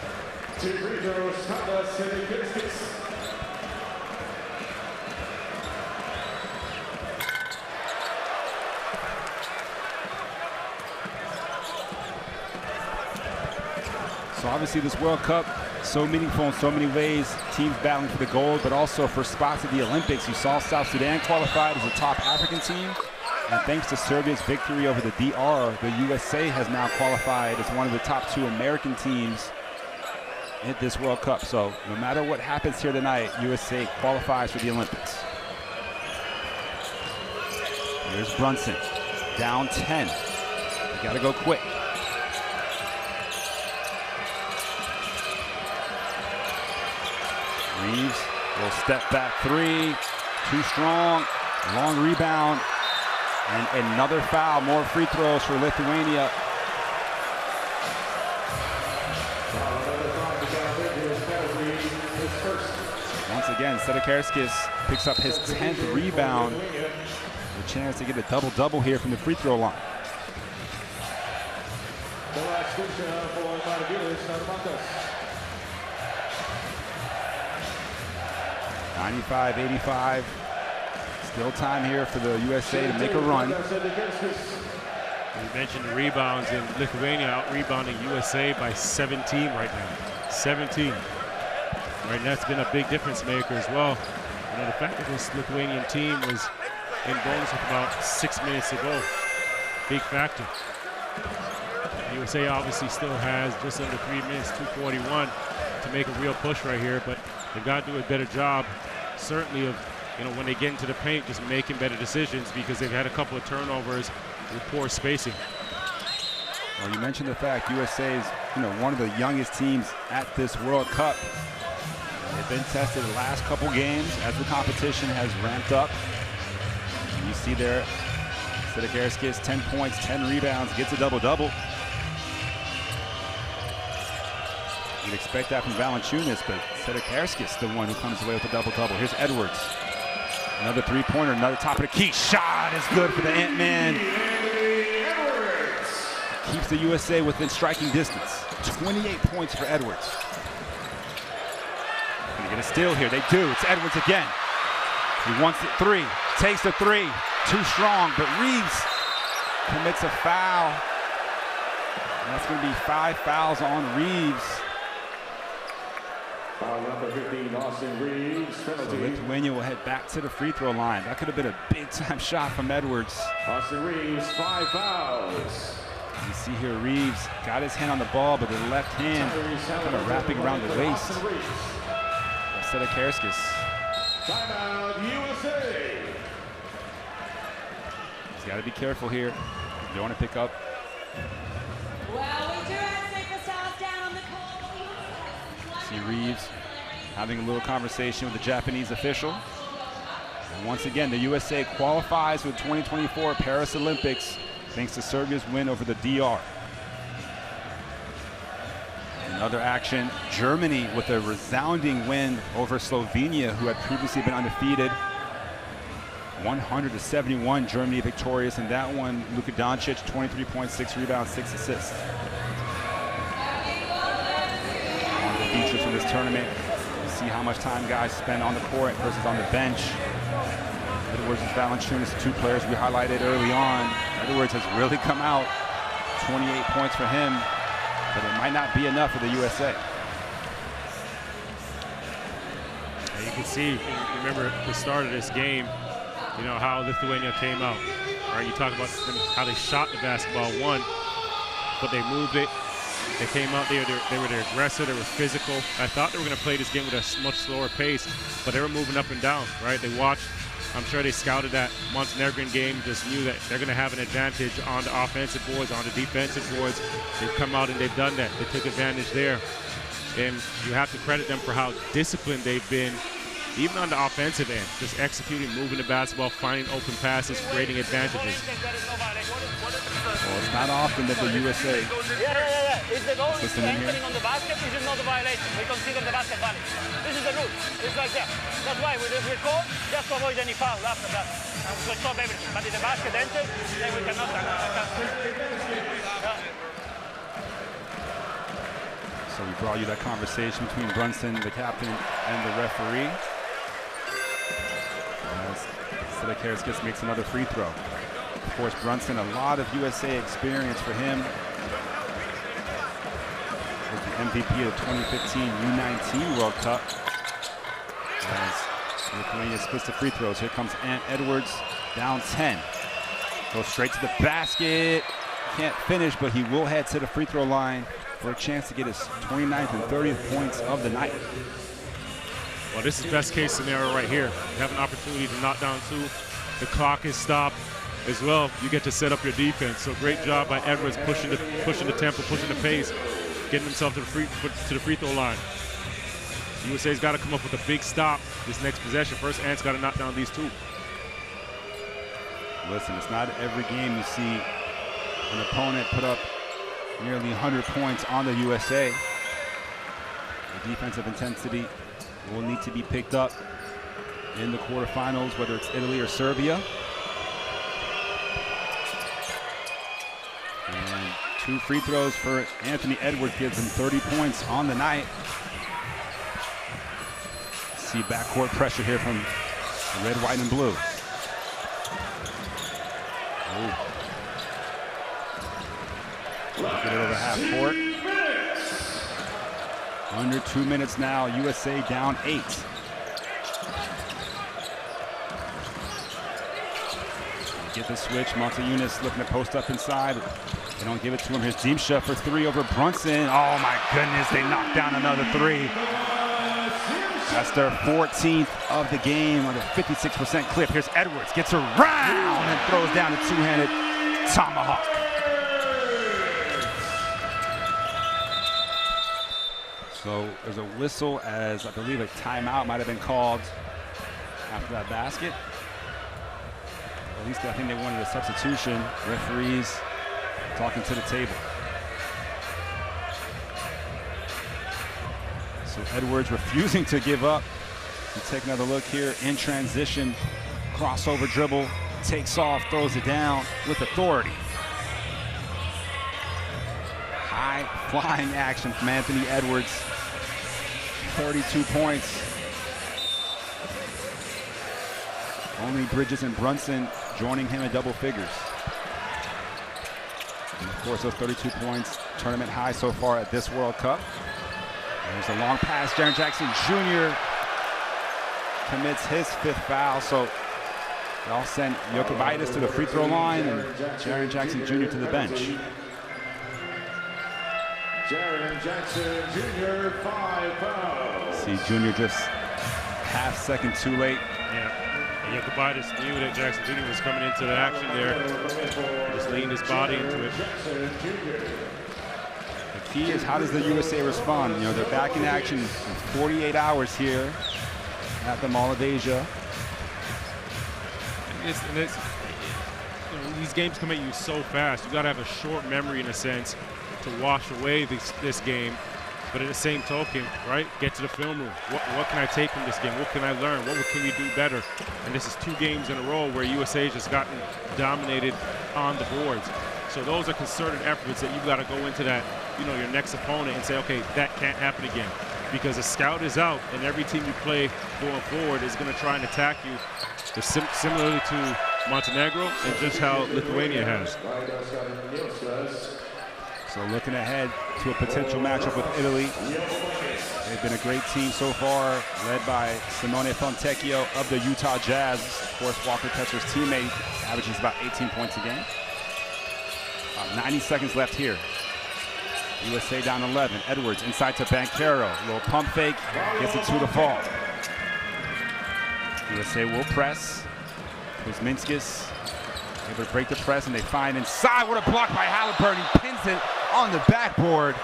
So obviously this World Cup, so meaningful in so many ways. Teams battling for the gold, but also for spots at the Olympics. You saw South Sudan qualified as a top African team. And thanks to Serbia's victory over the DR, the USA has now qualified as one of the top 2 American teams at this World Cup. So no matter what happens here tonight, USA qualifies for the Olympics. Here's Brunson, down 10. You gotta go quick. Reeves will step back three, too strong, long rebound, and another foul. More free throws for Lithuania. Once again, Sidikarkis picks up his 10th rebound. A chance to get a double-double here from the free throw line. 95-85. Still time here for the USA to make a run. You mentioned the rebounds, and Lithuania out-rebounding USA by 17 right now. 17. Right, and that's been a big difference maker as well. You know, the fact that this Lithuanian team was in bonus with about 6 minutes to go, big factor. USA obviously still has just under 3 minutes, 2:41, to make a real push right here, but they've got to do a better job, certainly, of, you know, when they get into the paint, just making better decisions, because they've had a couple of turnovers with poor spacing. Well, you mentioned the fact USA is, you know, one of the youngest teams at this World Cup. They've been tested the last couple games as the competition has ramped up. And you see there, Sederkarskis, 10 points, 10 rebounds, gets a double-double. You'd expect that from Valanciunas, but Sederkarskis, the one who comes away with a double-double. Here's Edwards. Another three-pointer, another top of the key. Shot is good for the Ant-Man. Keeps the USA within striking distance. 28 points for Edwards. Gonna get a steal here. They do. It's Edwards again. He wants the three. Takes the three. Too strong, but Reeves commits a foul. And that's going to be 5 fouls on Reeves. Foul number 15, Austin Reeves, penalty. So Lithuania will head back to the free throw line. That could have been a big-time shot from Edwards. Austin Reeves, 5 fouls. You see here Reeves got his hand on the ball, but the left hand kind of wrapping around the waist of Sederkarskis. Timeout, USA. He's got to be careful here. You don't want to pick up. Well, we do have to take the stars down on the court. See Reeves having a little conversation with the Japanese official. And once again, the USA qualifies for the 2024 Paris Olympics thanks to Serbia's win over the DR. Another action, Germany with a resounding win over Slovenia, who had previously been undefeated. 100-71, Germany victorious in that one. Luka Doncic, 23 points, 6 rebounds, 6 assists. One of the features from this tournament, you see how much time guys spend on the court versus on the bench. Edwards and Valanciunas, the two players we highlighted early on. Edwards has really come out. 28 points for him, but it might not be enough for the USA. You can see, remember the start of this game, you know, how Lithuania came out. Right, you talk about how they shot the basketball, but they moved it. They came out, they were aggressive, they were physical. I thought they were going to play this game with a much slower pace, but they were moving up and down, right? They watched, I'm sure they scouted that Montenegrin game, just knew that they're going to have an advantage on the offensive boards, on the defensive boards. They've come out and they've done that. They took advantage there. And you have to credit them for how disciplined they've been, even on the offensive end, just executing, moving the basketball, finding open passes, creating advantages. Well, it's not often that the USA If the goal is Listen in here. entering on the basket, this is not a violation. We consider the basket valid. This is the rule. It's like that. That's why we record just to avoid any foul after that. And we stop everything. But if the basket enters, then we cannot. So we brought you that conversation between Brunson, the captain, and the referee. As Sederkarskis makes another free throw. Of course, Brunson, a lot of USA experience for him. Was the MVP of the 2015 U19 World Cup. As Lithuania splits the free throws. Here comes Ant Edwards, down 10. Goes straight to the basket. Can't finish, but he will head to the free throw line for a chance to get his 29th and 30th points of the night. Well, this is best case scenario right here. You have an opportunity to knock down 2. The clock is stopped as well. You get to set up your defense. So great job by Edwards pushing the tempo, pushing the pace, getting himself to the free throw line. USA's got to come up with a big stop this next possession. First, Ant's got to knock down these 2. Listen, it's not every game you see an opponent put up nearly 100 points on the USA. The defensive intensity will need to be picked up in the quarterfinals, whether it's Italy or Serbia. And 2 free throws for Anthony Edwards gives him 30 points on the night. See backcourt pressure here from red, white, and blue. half court. Under 2 minutes now, USA down 8. Get the switch, Montejunas looking to post up inside. They don't give it to him. Here's Dimsha for 3 over Brunson. Oh my goodness, they knocked down another 3. That's their 14th of the game on a 56% clip. Here's Edwards, gets around and throws down a two-handed tomahawk. So there's a whistle as I believe a timeout might have been called after that basket. At least I think they wanted a substitution. Referees talking to the table. So Edwards refusing to give up. You take another look here in transition. Crossover dribble, takes off, throws it down with authority. High flying action from Anthony Edwards. 32 points. Only Bridges and Brunson joining him in double figures. And of course, those 32 points, tournament high so far at this World Cup. There's a long pass. Jaren Jackson Jr. commits his 5th foul. So they'll send Jokubaitis to the free throw line and Jaren Jackson Jr. to the bench. Jaren Jackson Jr. 5 fouls. See Jr. just half second too late. Yeah. Jokubaitis knew that Jackson Jr. was coming into the action there. He just leaned his body into it. The key is how does the USA respond? You know, they're back in action in 48 hours here at the Mall of Asia. These games come at you so fast. You got to have a short memory in a sense to wash away this game. But at the same token, right, get to the film room. What can I take from this game? What can I learn? What can we do better? And this is 2 games in a row where USA has just gotten dominated on the boards. So those are concerted efforts that you've got to go into that, you know, your next opponent and say, okay, that can't happen again. Because a scout is out, and every team you play going forward is going to try and attack you. Similarly to Montenegro and just how Lithuania has. So looking ahead to a potential matchup with Italy. They've been a great team so far, led by Simone Fontecchio of the Utah Jazz. Of course, Walker Kessler's teammate, averages about 18 points a game. 90 seconds left here. USA down 11. Edwards inside to Banchero. A little pump fake, gets it 2 to fall. USA will press. Kuzminskis able to break the press, and they find inside. What a block by Halliburton. He pins it on the backboard.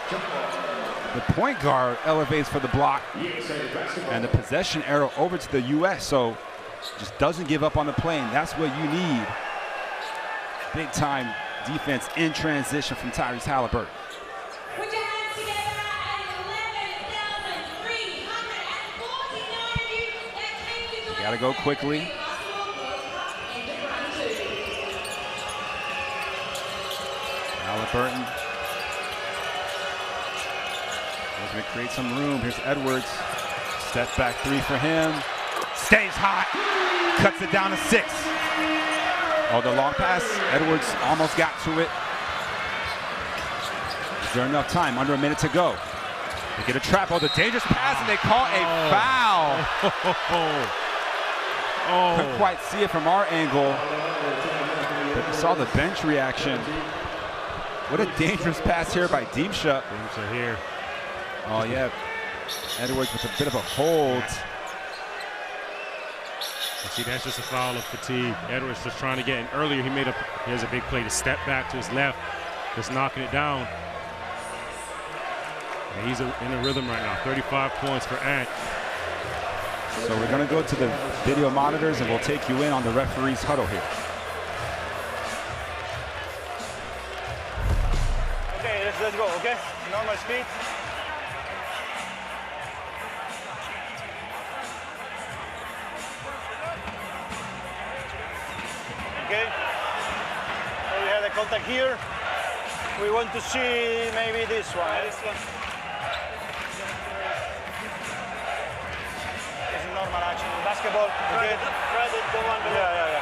The point guard elevates for the block, and the possession arrow over to the U.S. So just doesn't give up on the play, and that's what you need. Big time defense in transition from Tyrese Halliburton. Put your hands together at 11,349 of you that came to join. Gotta go quickly. Halliburton looking to create some room. Here's Edwards. Step back 3 for him. Stays hot. Cuts it down to 6. Oh, the long pass. Edwards almost got to it. Is there enough time? Under a minute to go. They get a trap. Oh, the dangerous pass, and they call a foul. Couldn't quite see it from our angle, but you saw the bench reaction. What a dangerous pass here by Dimsha. Dimsha here. Oh, yeah. Edwards with a bit of a hold. See, that's just a foul of fatigue. Edwards just trying to get in earlier. Here's a big play to step back to his left, just knocking it down. And he's in a rhythm right now. 35 points for Ant. So we're going to go to the video monitors, and we'll take you in on the referee's huddle here. Okay, let's go, okay? Normal speed. Okay. So we have the contact here. We want to see maybe this one. This is normal action. Basketball. Okay. Try the one below. Yeah.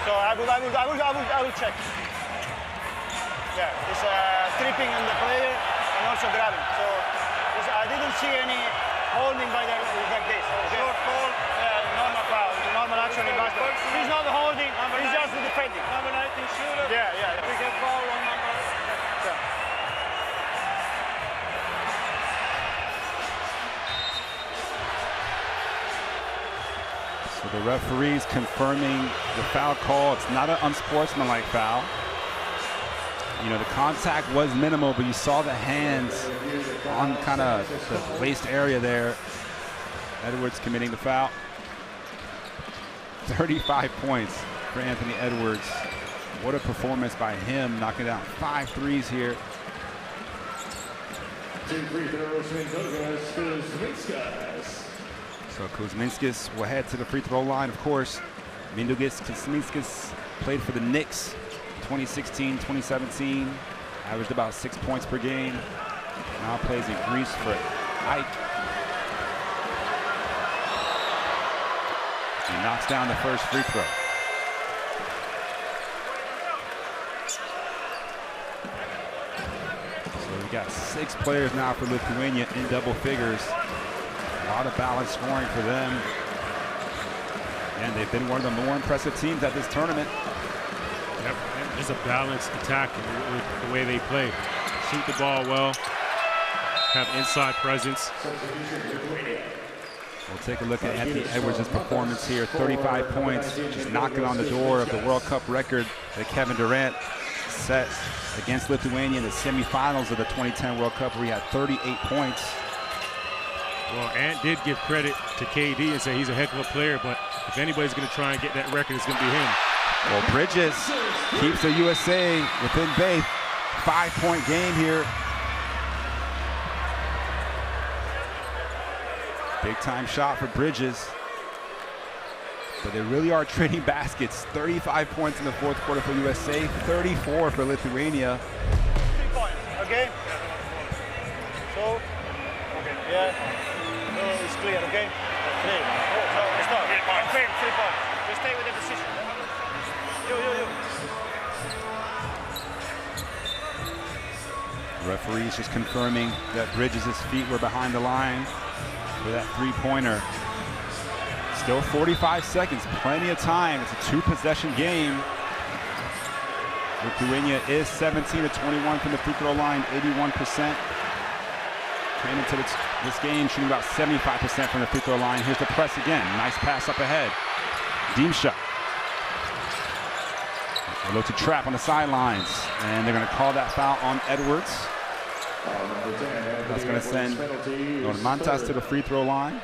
So I will check. Yeah, it's tripping on the player and also grabbing. So I didn't see any holding by the like this. Short call. Yeah, normal foul. Normal action in basketball. He's not holding. He's just defending. Number 19 shooter. Yeah. We get foul on number. Yeah. So the referee's confirming the foul call. It's not an unsportsmanlike foul. You know, the contact was minimal, but you saw the hands on kind of the waist area there. Edwards committing the foul. 35 points for Anthony Edwards. What a performance by him, knocking down 5 threes here. 2 free throws for Kuzminskas. So Kuzminskas will head to the free throw line, of course. Mindaugas Kuzminskas played for the Knicks 2016, 2017. Averaged about 6 points per game. Now plays in Greece for Ike. He knocks down the first free throw. So we got 6 players now for Lithuania in double figures. A lot of balanced scoring for them. And they've been one of the more impressive teams at this tournament. Yep, there's a balanced attack with the way they play. Shoot the ball well, have inside presence. We'll take a look at Anthony Edwards' performance here. 35 points, just knocking on the door of the World Cup record that Kevin Durant set against Lithuania in the semifinals of the 2010 World Cup, where he had 38 points. Well, Ant did give credit to KD and say he's a heck of a player, but if anybody's going to try and get that record, it's going to be him. Well, Bridges keeps the USA within base. 5-point game here. Big time shot for Bridges. But they really are trading baskets. 35 points in the fourth quarter for USA, 34 for Lithuania. 3 points, okay? So, okay, yeah. So it's clear, okay? 3. So stop. 3 points. 3 points. Just stay with the position. You. Referees just confirming that Bridges' feet were behind the line for that three-pointer. Still 45 seconds, plenty of time. It's a 2-possession game. Lithuania is 17 of 21 from the free throw line, 81%. Came into this game shooting about 75% from the free throw line. Here's the press again. Nice pass up ahead. Dimsha. A look to trap on the sidelines, and they're going to call that foul on Edwards. That's going to send Normantas to the free throw line.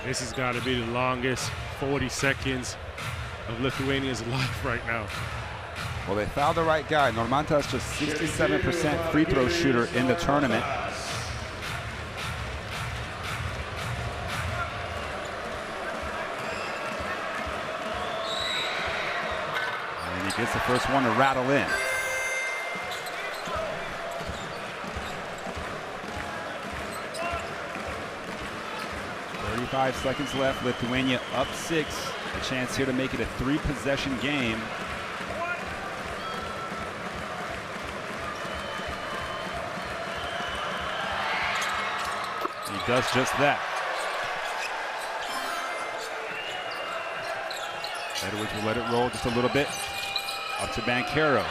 This has got to be the longest 40 seconds of Lithuania's life right now. Well, they fouled the right guy. Normantas just 67% free throw shooter in the tournament. And he gets the first one to rattle in. Five seconds left. Lithuania up 6. A chance here to make it a 3-possession game. He does just that. Edwards will let it roll just a little bit. Up to Banchero.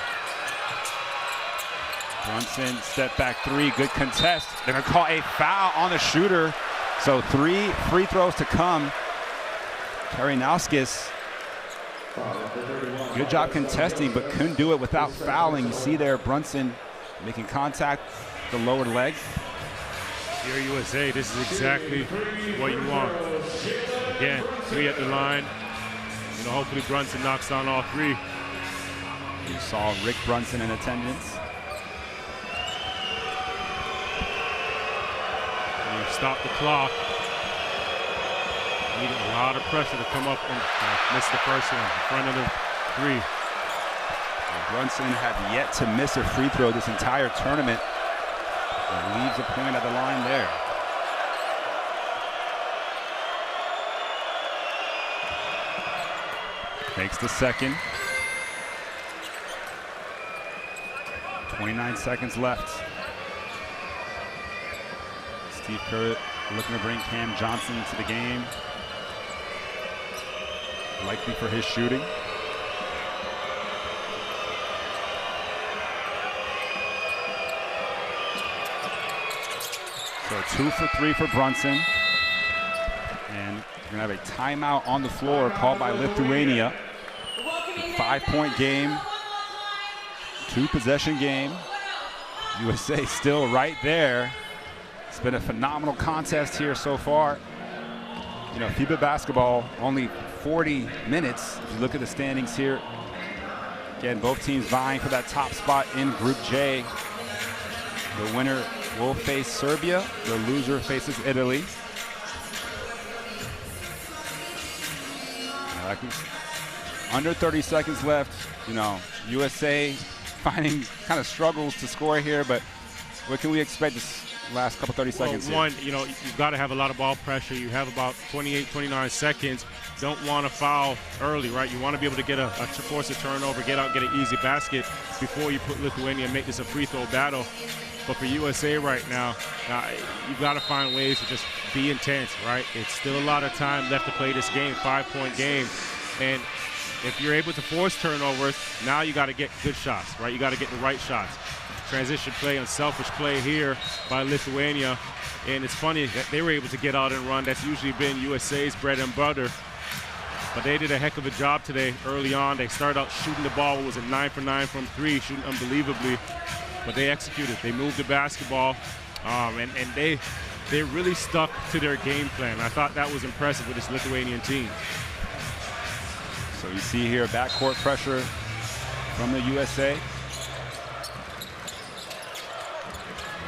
Brunson, step back 3, good contest. They're going to call a foul on the shooter. So 3 free throws to come. Karinauskas, good job contesting, but couldn't do it without fouling. You see there Brunson making contact with the lower leg. Here USA, this is exactly what you want. Again, 3 at the line. You know, hopefully Brunson knocks down all 3. You saw Rick Brunson in attendance. Stop the clock. Needed a lot of pressure to come up and miss the first one in front of the 3. Well, Brunson had yet to miss a free throw this entire tournament. And leaves a point at the line there. Takes the second. 29 seconds left. Steve Kerr looking to bring Cam Johnson into the game. Likely for his shooting. So 2 for 3 for Brunson. And we're going to have a timeout on the floor called by Lithuania. 5-point game, 2-possession game. USA still right there. It's been a phenomenal contest here so far. You know, FIBA basketball, only 40 minutes. If you look at the standings here, again, both teams vying for that top spot in Group J. The winner will face Serbia. The loser faces Italy. Under 30 seconds left. You know, USA finding kind of struggles to score here, but what can we expect this last couple 30 seconds? One, you know, you've got to have a lot of ball pressure. You have about 28, 29 seconds. Don't want to foul early, right? You want to be able to get force a turnover, get out, get an easy basket before you put Lithuania and make this a free throw battle. But for USA right now, you've got to find ways to just be intense, right? It's still a lot of time left to play this game, 5-point game. And if you're able to force turnovers, now you got to get good shots, right? You got to get the right shots. Transition play, unselfish play here by Lithuania. And it's funny that they were able to get out and run. That's usually been USA's bread and butter. But they did a heck of a job today early on. They started out shooting the ball. What was it, 9 for 9 from 3, shooting unbelievably. But they executed. They moved the basketball, and they really stuck to their game plan. I thought that was impressive with this Lithuanian team. So you see here backcourt pressure from the USA.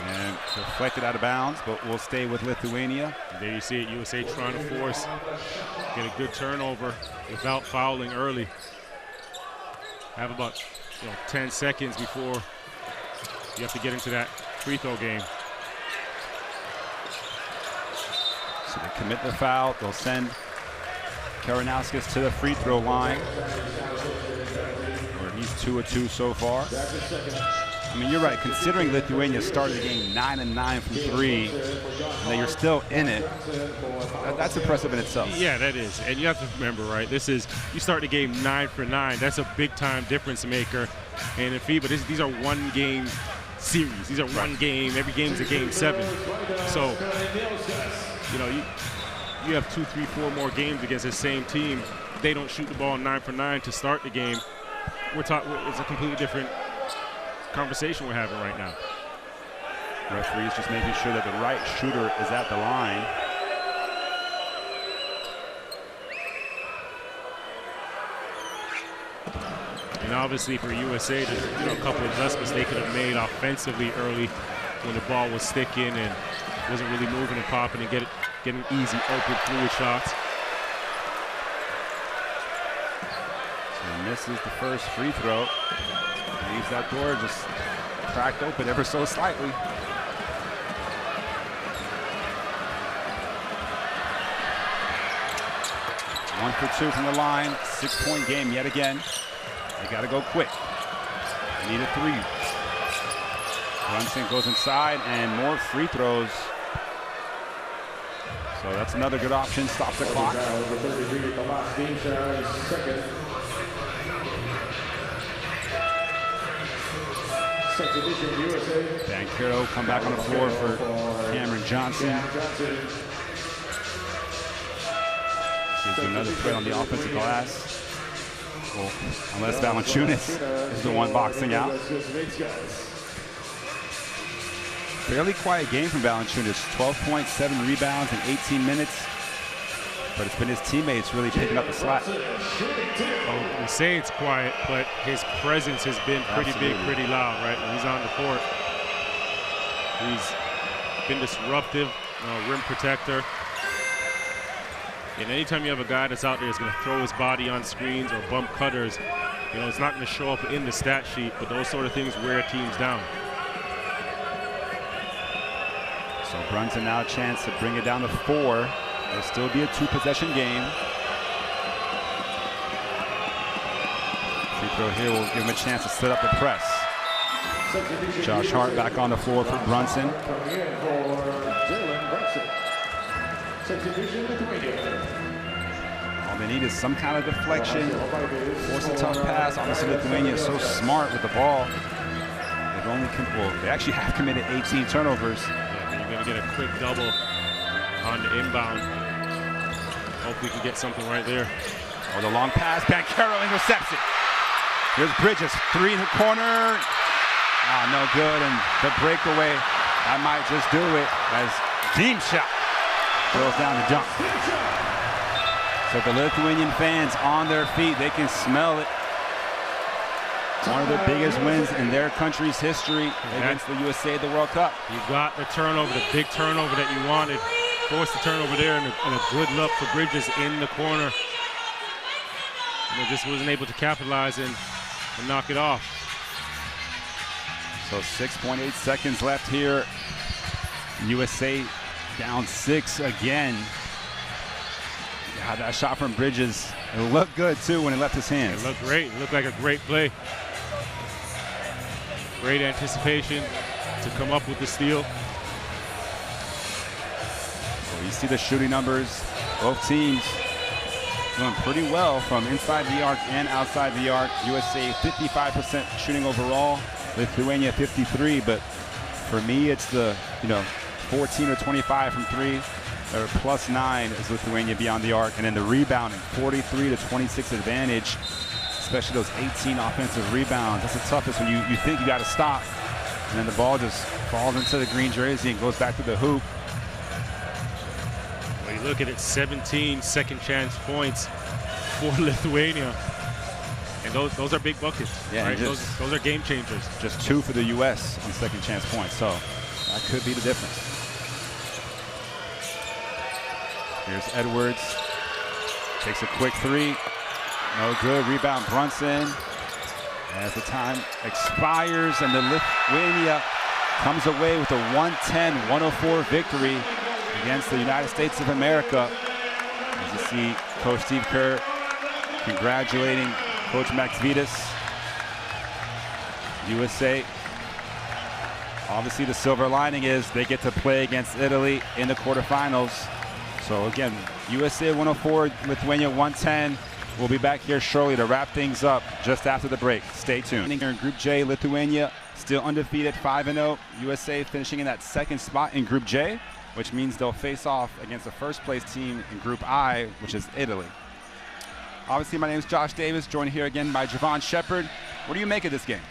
And deflected out of bounds, but we'll stay with Lithuania. And there you see it, USA trying to force, get a good turnover without fouling early. Have about 10 seconds before you have to get into that free throw game. So they commit the foul. They'll send Karanauskas to the free throw line, where he's 2 of 2 so far. I mean, you're right. Considering Lithuania started the game 9 of 9 from 3, and that you're still in it, that's impressive in itself. Yeah, that is. And you have to remember, right, you start the game 9 for 9. That's a big-time difference maker. And in FIBA, these are one-game series. These are one game. Every game's a game 7. So, you have 2, 3, 4 more games against the same team. They don't shoot the ball 9 for 9 to start the game. It's a completely different conversation we're having right now. Referees just making sure that the right shooter is at the line. And obviously for USA, there's a couple of adjustments they could have made offensively early when the ball was sticking and wasn't really moving and popping and getting easy, open, fluid shots. So he misses the first free throw. Leaves that door just cracked open ever so slightly. One for 2 from the line. 6-point game yet again. They got to go quick. They need a 3. Brunson goes inside and more free throws. So that's another good option. Stops the clock. Banchero come back on the floor for Cameron Johnson. Gives you another threat on the offensive glass. Well, unless Valanciunas is the one boxing out. Fairly quiet game from Valanciunas. 12 points, 7 rebounds in 18 minutes. But it's been his teammates really picking up the slack. We say it's quiet, but his presence has been pretty big, pretty loud, right? When he's on the court, he's been disruptive, rim protector. And anytime you have a guy that's out there that's going to throw his body on screens or bump cutters, it's not going to show up in the stat sheet, but those sort of things wear teams down. So Brunson now a chance to bring it down to 4. It'll still be a 2-possession game. Free throw here will give him a chance to set up the press. Josh Hart back on the floor for Brunson. All they need is some kind of deflection, force a tough pass. Obviously, Lithuania is so smart with the ball. They actually have committed 18 turnovers. Yeah, you're going to get a quick double on the inbound. Hope we can get something right there. Oh, the long pass. Banchero intercepts it. Here's Bridges. 3 in the corner. No good. And the breakaway, I might just do it as team shot goes down the dunk. So the Lithuanian fans on their feet, they can smell it. One of the biggest wins in their country's history against the USA at the World Cup. You got the turnover, the big turnover that you wanted. Forced the turnover there, and a good look for Bridges in the corner. And they just wasn't able to capitalize and knock it off. So 6.8 seconds left here. USA down 6 again. God, that shot from Bridges, it looked good too when it left his hands. It looked great. It looked like a great play. Great anticipation to come up with the steal. Well, you see the shooting numbers. Both teams doing pretty well from inside the arc and outside the arc. USA 55% shooting overall. Lithuania 53, but for me it's the 14 or 25 from 3 or +9 is Lithuania beyond the arc, and then the rebounding 43 to 26 advantage, especially those 18 offensive rebounds. That's the toughest when you think you got to stop, and then the ball just falls into the green jersey and goes back to the hoop. Well, you look at it, 17 second chance points for Lithuania. And those are big buckets, yeah, right? Those are game changers. Just 2 for the U.S. on second chance points, so that could be the difference. Here's Edwards, takes a quick 3, no good. Rebound Brunson. As the time expires, and the Lithuania comes away with a 110-104 victory against the United States of America. As you see, Coach Steve Kerr congratulating Coach Max Vitas. USA, obviously the silver lining is they get to play against Italy in the quarterfinals. So again, USA 104, Lithuania 110. We'll be back here shortly to wrap things up just after the break. Stay tuned. In Group J, Lithuania still undefeated, 5-0. USA finishing in that second spot in Group J, which means they'll face off against the first place team in Group I, which is Italy. Obviously, my name is Josh Davis, joined here again by Javon Shepard. What do you make of this game?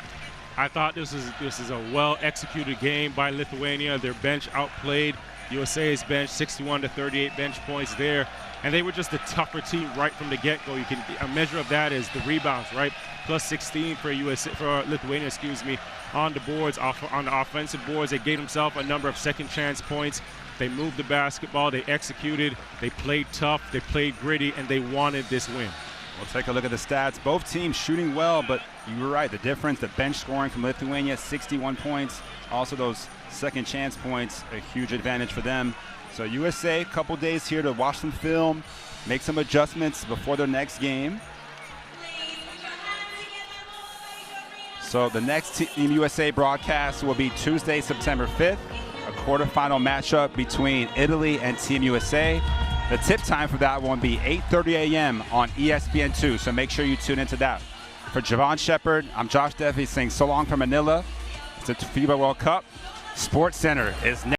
I thought this is a well-executed game by Lithuania. Their bench outplayed USA's bench, 61 to 38 bench points there. And they were just a tougher team right from the get-go. A measure of that is the rebounds, right? Plus 16 for Lithuania, on the boards, on the offensive boards. They gave themselves a number of second chance points. They moved the basketball, they executed, they played tough, they played gritty, and they wanted this win. We'll take a look at the stats. Both teams shooting well, but you were right. The difference, the bench scoring from Lithuania, 61 points. Also those second chance points, a huge advantage for them. So USA, a couple days here to watch some film, make some adjustments before their next game. So the next Team USA broadcast will be Tuesday, September 5th, a quarterfinal matchup between Italy and Team USA. The tip time for that one will be 8:30 a.m. on ESPN2, so make sure you tune into that. For Javon Shepard, I'm Josh Duffy saying so long from Manila. It's a FIBA World Cup. Sports Center is next.